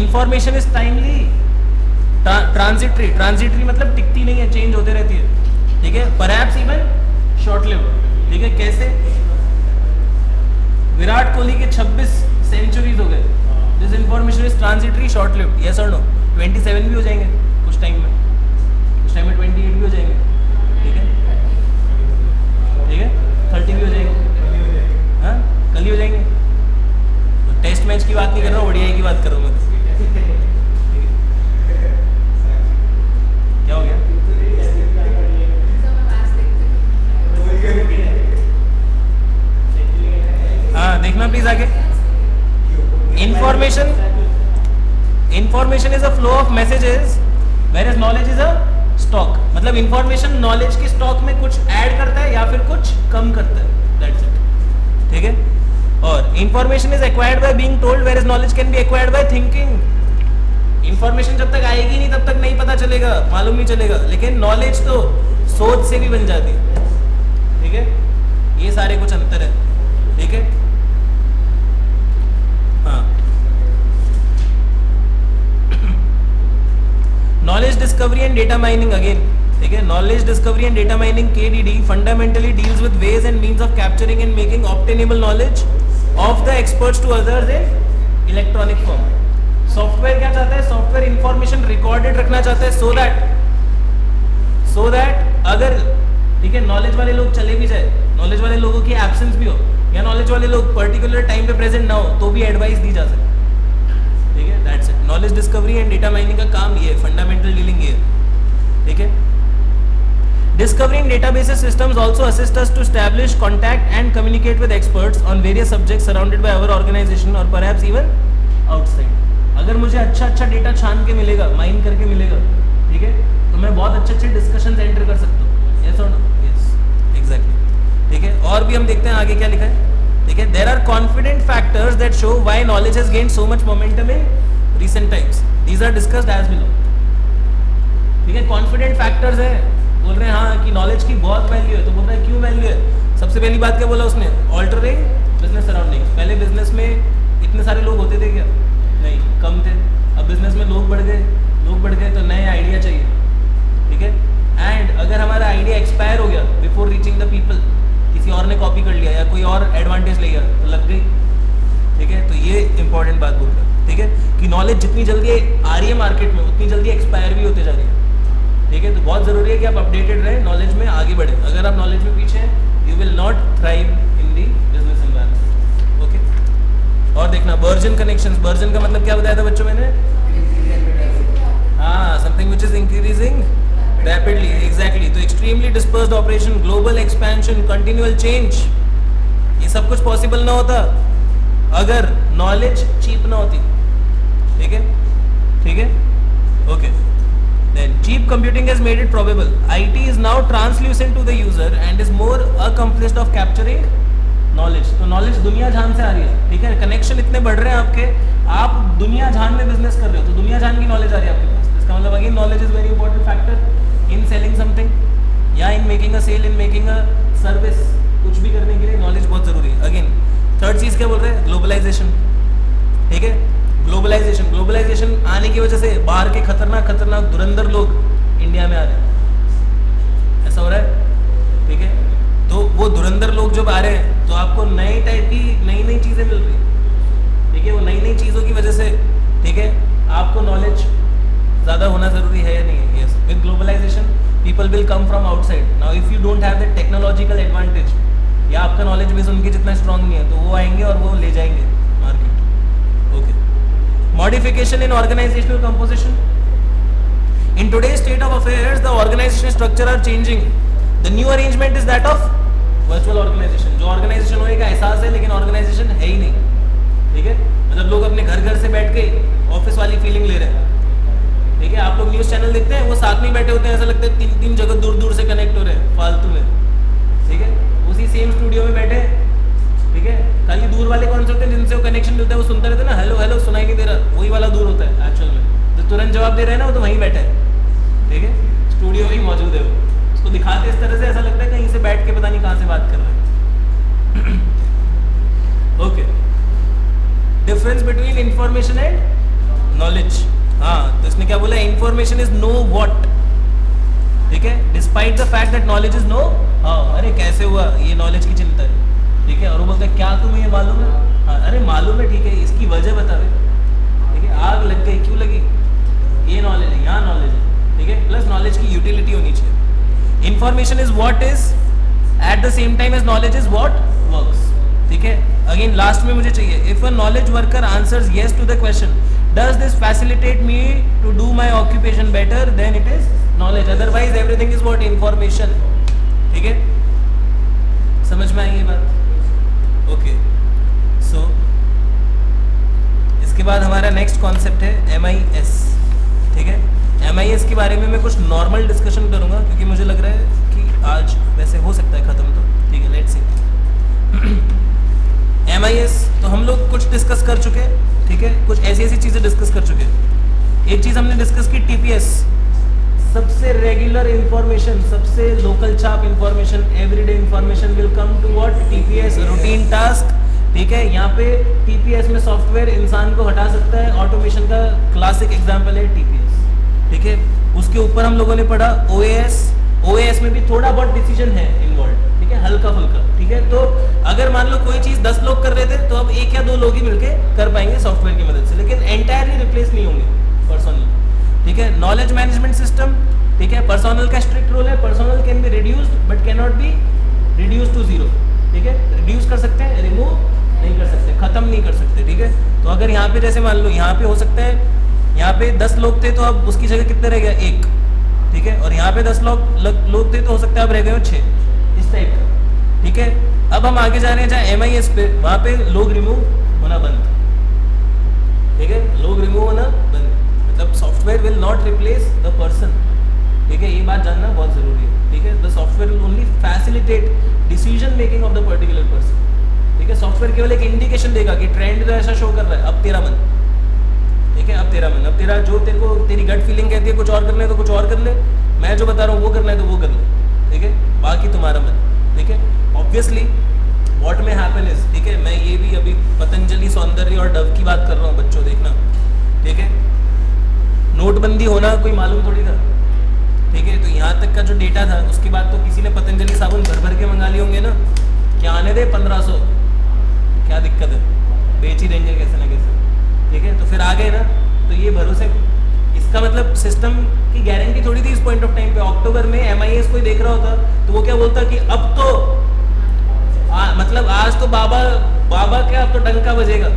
Information is timely, transitory मतलब टिकती नहीं है, चेंज होते रहती है, ठीक है, परहैप्स इवन शॉर्ट लिव्ड, ठीक है। कैसे? विराट कोहली के 26 सेंचुरीज हो गए, this information is transitory, short lived, yes और नो? 27 भी हो जाएंगे कुछ टाइम में, 28 भी हो जाएंगे, ठीक है, ठीक है, 30 भी हो जाएंगे, हाँ कल ही हो जाएंगे। तो टेस्ट मैच की बात नहीं कर रहा हूँ, ओडीआई की बात कर रहा हूँ मैं। क्या हो गया? हाँ देखना प्लीज आगे। Information is a flow of messages where is knowledge is a stock. मतलब इंफॉर्मेशन नॉलेज के स्टॉक में कुछ ऐड करता है या फिर कुछ कम करता है, दैट्स इट, ठीक है। और information is acquired by being told where is knowledge can be acquired by thinking. Information जब तक आएगी नहीं तब तक नहीं पता चलेगा, मालूम नहीं चलेगा, लेकिन नॉलेज तो सोच से भी बन जाती है, ठीक है। ये सारे कुछ अंतर है, ठीक है। हाँ, knowledge discovery and data mining again, ठीक है। Knowledge discovery and data mining KDD fundamentally deals with ways and means of capturing and making obtainable knowledge of the experts to others in electronic form. Software क्या चाहता है? सॉफ्टवेयर इंफॉर्मेशन रिकॉर्डेड रखना चाहता है सो दैट अगर, ठीक है, नॉलेज वाले लोग चले भी जाए, नॉलेज वाले लोगों की एब्सेंस भी हो या नॉलेज वाले लोग पर्टिकुलर टाइम पे प्रेजेंट ना हो तो भी एडवाइस दी जा सके, ठीक है, that's it. Knowledge discovery and data mining का काम ये है, फंडामेंटल डीलिंग ये है, ठीक है। Discovering databases systems also assist us to establish contact and communicate with experts on various subjects surrounded by our organization or perhaps even outside. अगर मुझे अच्छा डेटा छान के मिलेगा, माइन करके मिलेगा, ठीक है, तो मैं बहुत अच्छे डिस्कशन एंटर कर सकता हूँ, yes or no? Yes, exactly, ठीक है। और भी हम देखते हैं आगे क्या लिखा है, ठीक है। There are confident factors that show why knowledge has gained so much momentum in recent times. These are discussed as below, ठीक है। कॉन्फिडेंट फैक्टर्स है, बोल रहे हैं हाँ कि नॉलेज की बहुत वैल्यू है, तो बोल रहे हैं क्यों वैल्यू है? सबसे पहली बात क्या बोला उसने? Altering business surroundings. पहले बिजनेस में इतने सारे लोग होते थे क्या? नहीं, कम थे। अब बिजनेस में लोग बढ़ गए तो नए आइडिया चाहिए, ठीक है। एंड अगर हमारा आइडिया एक्सपायर हो गया बिफोर रीचिंग द पीपल, किसी और ने कॉपी कर लिया या कोई और एडवांटेज ले गया तो लग गई, ठीक है। तो ये इंपॉर्टेंट बात बोल रहे हैं, ठीक है, कि नॉलेज जितनी जल्दी आ रही है मार्केट में उतनी जल्दी एक्सपायर भी होते जा रही है, ठीक है। तो बहुत जरूरी है कि आप अपडेटेड रहे, नॉलेज में आगे बढ़े। अगर आप नॉलेज में पीछे हैं you will not thrive in the business environment, okay. और देखना बर्जन कनेक्शंस, बर्जन का मतलब क्या बताया था बच्चों मैंने? हाँ, something which is increasing rapidly, exactly. तो extremely dispersed operation, global expansion, continual change, ये सब कुछ पॉसिबल ना होता अगर नॉलेज चीप ना होती, ठीक है, ठीक है, okay. Then cheap computing has made it probable. IT is now translucent to the user and is more accomplished of capturing knowledge. तो knowledge दुनिया जान से आ रही है, ठीक है। कनेक्शन इतने बढ़ रहे हैं आपके, आप दुनिया जान में बिजनेस कर रहे हो तो दुनिया जान की नॉलेज आ रही है आपके पास। इसका मतलब again knowledge is very important factor in selling something या in making a sale, in making a service. कुछ भी करने के लिए नॉलेज बहुत जरूरी है। अगेन थर्ड चीज क्या बोल रहे हैं? ग्लोबलाइजेशन, ठीक है। ग्लोबलाइजेशन आने की वजह से बाहर के खतरनाक धुरंधर लोग इंडिया में आ रहे हैं, ऐसा हो रहा है, ठीक है। तो वो धुरंधर लोग जब आ रहे हैं तो आपको नए टाइप की नई चीजें मिल रही है, ठीक है। वो नई चीजों की वजह से, ठीक है, आपको नॉलेज ज्यादा होना जरूरी है या नहीं है? Yes, with globalisation people will come from outside. Now if you don't have the technological advantage या आपका नॉलेज बेस उनकी जितना स्ट्रांग नहीं है तो वो आएंगे और वो ले जाएंगे market, okay. Modification in organizational composition. In today's state of affairs, the organizational structure are changing. The new arrangement is that of virtual organization. जो organization होने का एहसास है लेकिन organization है ही नहीं, ठीक है। मतलब लोग अपने घर से बैठ के ऑफिस वाली फीलिंग ले रहे हैं, ठीक है। आप लोग न्यूज चैनल देखते हैं, वो साथ में बैठे होते हैं, ऐसा लगता है तीन जगह दूर से कनेक्ट हो रहे हैं फालतू में, ठीक है। उसी सेम स्टूडियो में बैठे, ठीक है। खाली दूर वाले कौन से होते हैं? जिनसे वो कनेक्शन मिलता है, वो सुनते रहते हैं ना, हेलो सुनाई नहीं दे रहा, वही वाला दूर होता है एक्चुअल में। जो तुरंत जवाब दे रहे हैं ना वो तो वहीं बैठा है, ठीक है, स्टूडियो में ही मौजूद है। वो उसको दिखाते इस तरह से ऐसा लगता है कहीं से बैठ के पता नहीं कहाँ से बात कर रहे हैं, okay. Difference between information and knowledge, हाँ, तो इसने क्या बोला, इंफॉर्मेशन इज नो व्हाट, ठीक है, despite the fact that knowledge is know how. अरे कैसे हुआ, ये नॉलेज की चिंता है, ठीक है। और वो बोलता है क्या तुम्हें ये मालूम है, हाँ, अरे मालूम है, ठीक है, इसकी वजह बता रहे, ठीक है, आग लग गई, क्यों लगी, ये नॉलेज है, यहाँ नॉलेज है, ठीक है, प्लस नॉलेज की यूटिलिटी होनी चाहिए। Information is what is at the same time as knowledge is what works, ठीक है। अगेन लास्ट में मुझे चाहिए, if a knowledge worker answers yes to the question does this facilitate me to do my occupation better, then it is knowledge, otherwise everything is what information, ठीक है। समझ में आई ये बात, ओके। सो इसके बाद हमारा नेक्स्ट कॉन्सेप्ट है MIS, ठीक है। MIS के बारे में मैं कुछ नॉर्मल डिस्कशन करूंगा क्योंकि मुझे लग रहा है कि आज वैसे हो सकता है खत्म, तो ठीक है, लेट्स सी। MIS तो हम लोग कुछ डिस्कस कर चुके हैं, ठीक है, कुछ ऐसी ऐसी चीजें डिस्कस कर चुके हैं। एक चीज हमने डिस्कस की TPS, सबसे रेगुलर इंफॉर्मेशन, सबसे local cheap information, everyday information will come to what TPS, routine task, ठीक है। यहाँ पे TPS में सॉफ्टवेयर इंसान को हटा सकता है, ऑटोमेशन का क्लासिक एग्जांपल है TPS, ठीक है। उसके ऊपर हम लोगों ने पढ़ा OAS में भी थोड़ा बहुत डिसीजन है इन्वॉल्व, ठीक है, हल्का फुल्का, ठीक है। तो अगर मान लो कोई चीज 10 लोग कर रहे थे तो अब 1 या 2 लोग ही मिलके कर पाएंगे सॉफ्टवेयर की मदद से, लेकिन एंटायरली रिप्लेस नहीं होंगे पर्सनल, ठीक है। नॉलेज मैनेजमेंट सिस्टम, ठीक है, पर्सनल का स्ट्रिक्ट रूल है, personal can be reduced but can not be reduced to 0, ठीक है। रिड्यूस कर सकते हैं, रिमूव नहीं कर सकते, खत्म नहीं कर सकते, ठीक है। तो अगर यहाँ पे जैसे मान लो यहाँ पे हो सकता है, यहाँ पे 10 लोग थे तो अब उसकी जगह कितने रह गया, 1, ठीक है। और यहाँ पे 10 लोग थे तो हो सकता है अब रह गए 6, इस टाइप का, ठीक है। अब हम आगे जा रहे हैं जहाँ MIS पे, वहाँ पे लोग रिमूव होना बंद, ठीक है, लोग रिमूव होना बंद, मतलब software will not replace the person, ठीक है, ये बात जानना बहुत जरूरी है, ठीक है। The software will only facilitate decision making of the particular person, ठीक है। सॉफ्टवेयर केवल एक इंडिकेशन देगा कि ट्रेंड तो ऐसा शो कर रहा है, अब तेरा मन, ठीक है, अब तेरा मन, अब तेरा जो तेरे को तेरी गट फीलिंग कहती है कुछ और करना है तो कुछ और कर ले, मैं जो बता रहा हूँ वो करना है तो वो कर ले, ठीक है, बाकी तुम्हारा मन, ठीक है। ऑब्वियसली व्हाट में हैपन इज, ठीक है, मैं ये भी अभी पतंजलि सौंदर्य और डव की बात कर रहा हूँ बच्चों, देखना, ठीक है। नोटबंदी होना कोई मालूम थोड़ी था, ठीक है। तो यहाँ तक का जो डेटा था उसके बाद तो किसी ने पतंजलि साबुन भर भर के मंगा लिए होंगे ना, क्या आने दे 1500, क्या दिक्कत है, बेच ही देंगे कैसे ना कैसे, ठीक है। तो फिर आ गए ना, तो ये भरोसे, इसका मतलब सिस्टम की गारंटी थोड़ी थी इस पॉइंट ऑफ टाइम पे। अक्टूबर में MIS कोई देख रहा होता तो वो क्या बोलता कि अब तो मतलब आज तो बाबा क्या, अब तो डंका बजेगा,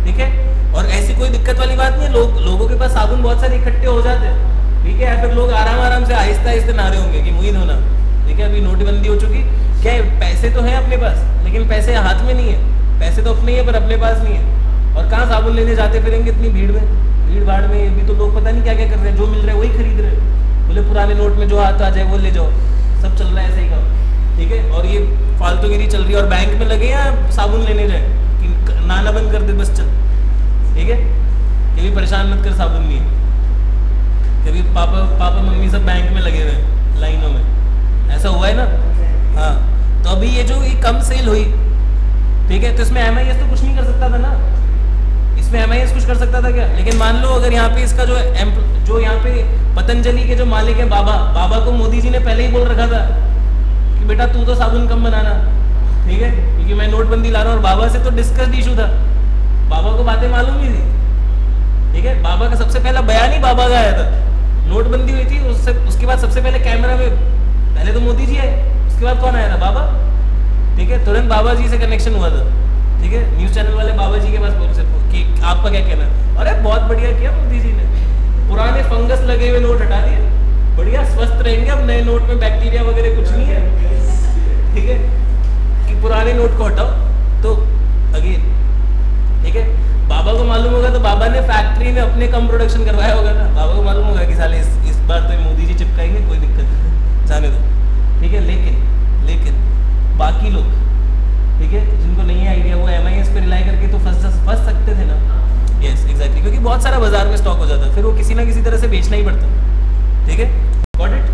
ठीक है। और ऐसी कोई दिक्कत वाली बात नहीं है, लोगों के पास साबुन बहुत सारे इकट्ठे हो जाते हैं, ठीक है। फिर लोग आराम से आहिस्ता नहा रहे होंगे कि मुईद होना, ठीक है। अभी नोटबंदी हो चुकी, क्या है, पैसे तो हैं अपने पास लेकिन पैसे हाथ में नहीं है, पैसे तो अपने ही है पर अपने पास नहीं है, और कहाँ साबुन लेने जाते फिरेंगे इतनी भीड़ भाड़ में। अभी तो लोग पता नहीं क्या क्या कर रहे हैं, जो मिल रहा है वही खरीद रहे हैं, बोले पुराने नोट में जो हाथ आ जाए वो ले जाओ, सब चल रहा है ऐसे ही काम, ठीक है। और ये फालतूगिरी चल रही है, और बैंक में लगे या साबुन लेने जाए कि नाना बंद कर दे बस चल, ठीक है। कभी परेशान मत कर, साबुन नहीं है, कभी पापा मम्मी सब बैंक में लगे हुए हैं लाइनों में, ऐसा हुआ है ना, हाँ। तो अभी ये जो ये कम सेल हुई, ठीक है, तो इसमें MIS तो कुछ नहीं कर सकता था ना, इसमें MIS कुछ कर सकता था क्या। लेकिन मान लो अगर यहाँ पे इसका जो यहाँ पे पतंजलि के जो मालिक है बाबा को मोदी जी ने पहले ही बोल रखा था कि बेटा तू तो साबुन कम बनाना, ठीक है, क्योंकि मैं नोटबंदी ला रहा हूँ, और बाबा से तो डिस्कस्ड इशू था, बाबा को बातें मालूम ही थी, ठीक है। बाबा का सबसे पहला बयान ही बाबा का आया था, नोटबंदी हुई थी, उसके बाद सबसे पहले कैमरा में पहले तो मोदी जी आए, उसके बाद कौन आया था, बाबा, ठीक है। तुरंत बाबा जी से कनेक्शन हुआ था, ठीक है। न्यूज चैनल वाले बाबा जी के पास पहुंचे कि आपका क्या कहना है, अरे बहुत बढ़िया किया मोदी जी ने, पुराने फंगस लगे हुए नोट हटा दिए, बढ़िया स्वस्थ रहेंगे, अब नए नोट में बैक्टीरिया वगैरह कुछ नहीं है, ठीक है, कि पुराने नोट को हटाओ। तो अगेन, ठीक है, बाबा को मालूम होगा तो बाबा ने फैक्ट्री में अपने कम प्रोडक्शन करवाया होगा ना, बाबा को मालूम होगा कि साले इस बार तो मोदी जी चिपकाएंगे, कोई दिक्कत नहीं, जाने दो, ठीक है। लेकिन बाकी लोग, ठीक है, जिनको नहीं है आइडिया, वो MIS पे रिलाई करके तो फंस सकते थे ना, यस एग्जैक्टली, क्योंकि बहुत सारा बाजार में स्टॉक हो जाता है, फिर वो किसी ना किसी तरह से बेचना ही पड़ता, ठीक है। गॉट इट,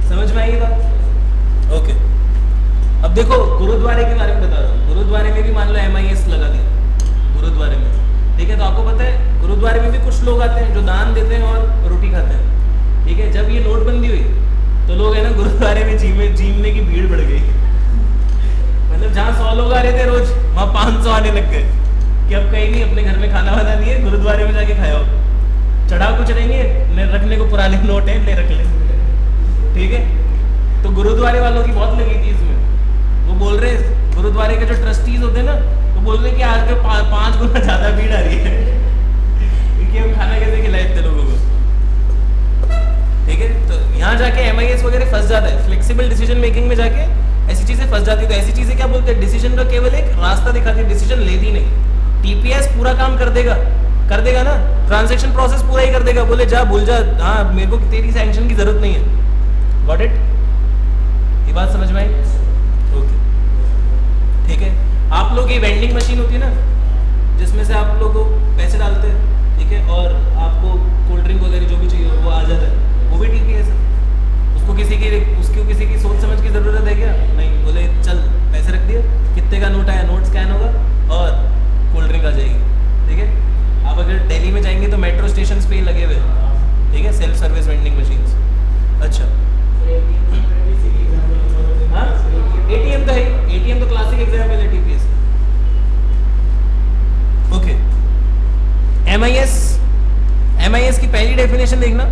समझ में आई बात, ओके। अब देखो गुरुद्वारे के बारे में बता रहा हूँ, गुरुद्वारे में भी मान लो MIS लगा दिया गुरुद्वारे में, ठीक है। तो आपको पता है लोग आते हैं जो दान देते हैं और रोटी खाते हैं, ठीक है। जब ये नोटबंदी हुई तो लोग है ना गुरुद्वारे में जीमने की भीड़ बढ़ गई। मतलब जहाँ 100 लोग आ रहे थे रोज, वहाँ 500 आने लग गए कि अब कहीं नहीं, अपने घर में खाना वाना नहीं है, गुरुद्वारे में जाके खाओ। चढ़ा कुछ नहीं है, रखने को पुराने नोट है, ले रख ले, ठीक है। तो गुरुद्वारे वालों की बहुत लगी थी इसमें। वो बोल रहे गुरुद्वारे के जो ट्रस्टीज होते हैं ना, वो बोल रहे कि आज के 5 गुना ज्यादा भीड़ आ रही है क्योंकि हम खाना कैसे खिलाए इतने लोगों को, ठीक है। तो यहाँ जाके MIS वगैरह फंस जाता है, फ्लेक्सिबल डिसीजन मेकिंग में जाके ऐसी चीजें फंस जाती है। तो ऐसी चीजें क्या बोलते हैं, डिसीजन का केवल एक रास्ता दिखाती है, डिसीजन लेती नहीं। TPS पूरा काम कर देगा ना, ट्रांजैक्शन प्रोसेस पूरा ही कर देगा, बोले जा भूल जा, हाँ मेरे को तेरी सैंक्शन की जरूरत नहीं है। Got it? ये बात समझ में आई? ओके, ठीक है। आप लोग ये वेंडिंग मशीन होती है ना, जिसमें से आप लोग पैसे डालते हैं, ठीक है, और आपको कोल्ड ड्रिंक वगैरह जो भी चाहिए वो आ जाता है, वो भी TPS है। उसको किसी की सोच समझ की जरूरत है क्या? नहीं, बोले चल पैसे रख दिए, कितने का नोट आया, नोट स्कैन होगा और कोल्ड ड्रिंक आ जाएगी, ठीक है। आप अगर दिल्ली में जाएंगे तो मेट्रो स्टेशन पे ही लगे हुए, ठीक है, सेल्फ सर्विस वेंडिंग मशीन्स। अच्छा, हाँ, ATM तो है, ATM तो क्लासिक एग्जाम्पल है TPS। ओके, MIS की पहली डेफिनेशन देखना,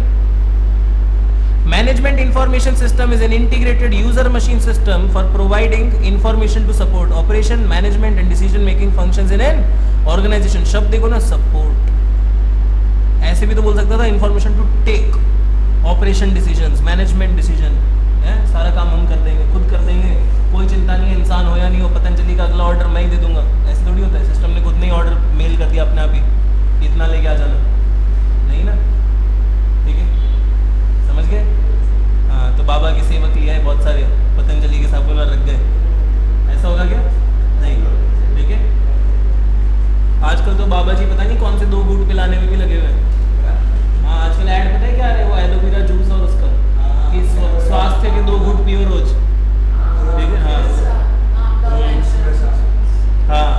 management information system is an integrated user machine system for providing information to support operation, management and decision making functions in an organisation. शब्द देखो ना, सपोर्ट, ऐसे भी तो बोल सकता था information to take, operation decisions, management decision है, सारा काम हम कर देंगे, खुद कर देंगे, कोई चिंता नहीं है, इंसान हो या नहीं हो, पतंजलि का अगला ऑर्डर मैं ही दे दूंगा, ऐसे थोड़ी होता है। सिस्टम ने खुद नहीं ऑर्डर मेल कर दिया अपने आप ही, इतना लेके आ जाना, नहीं ना, ठीक है, समझ गए? हाँ, तो बाबा के सेवक लिया है बहुत सारे, पतंजलि के साबुन में रख गए, ऐसा होगा क्या? नहीं, ठीक है। आजकल तो बाबा जी पता नहीं कौन से 2 घूंट पिलाने में भी लगे हुए हैं। हाँ, आजकल ऐड पता है क्या आ रहा है, वो एलोवेरा जूस और उसका कि स्वास्थ्य के 2 घूंट पियो रोज, ठीक है। हाँ,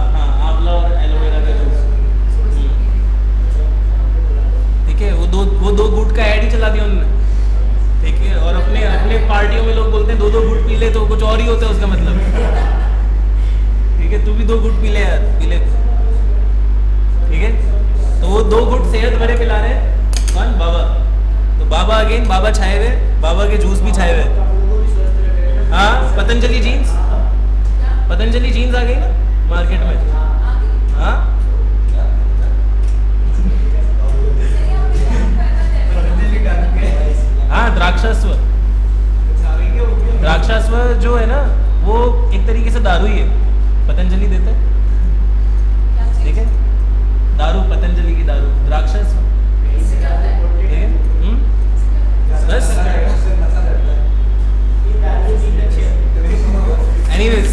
आंवला और एलोवेरा का जूस, ठीक है। वो दो घूंट का ऐड ही चला दिया उन्होंने, ठीक है। और अपने पार्टियों में लोग बोलते हैं 2 घूंट पी ले तो कुछ और ही होता है उसका मतलब, ठीक है। तू भी 2 घूंट पी ले यार, पी ले, ठीक है। तो वो 2 घूंट सेहत भरे पिला रहे हैं, कौन? बाबा। तो बाबा अगेन, बाबा छाए हुए, बाबा के जूस भी छाए हुए। हाँ, पतंजलि जीन्स आ गई ना मार्केट में। हाँ, हाँ, द्राक्षास्व जो है ना, वो एक तरीके से दारू ही है, पतंजलि देता है, ठीक है। दारू, पतंजलि की दारू, द्राक्षास्व, ठीक है। बस, एनीवेज,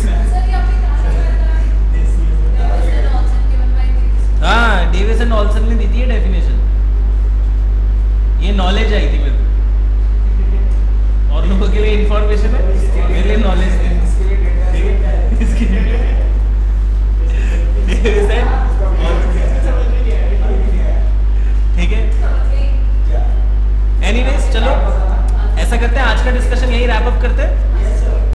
हाँ, डेविस एंड ऑल्सन ने दी थी ये डेफिनेशन, ये नॉलेज आई थी मेरे को, और लोगों के लिए इंफॉर्मेशन है, मेरे लिए नॉलेज है, ठीक है। एनीवेज, चलो ऐसा करते हैं, आज का डिस्कशन यही रैप अप करते हैं।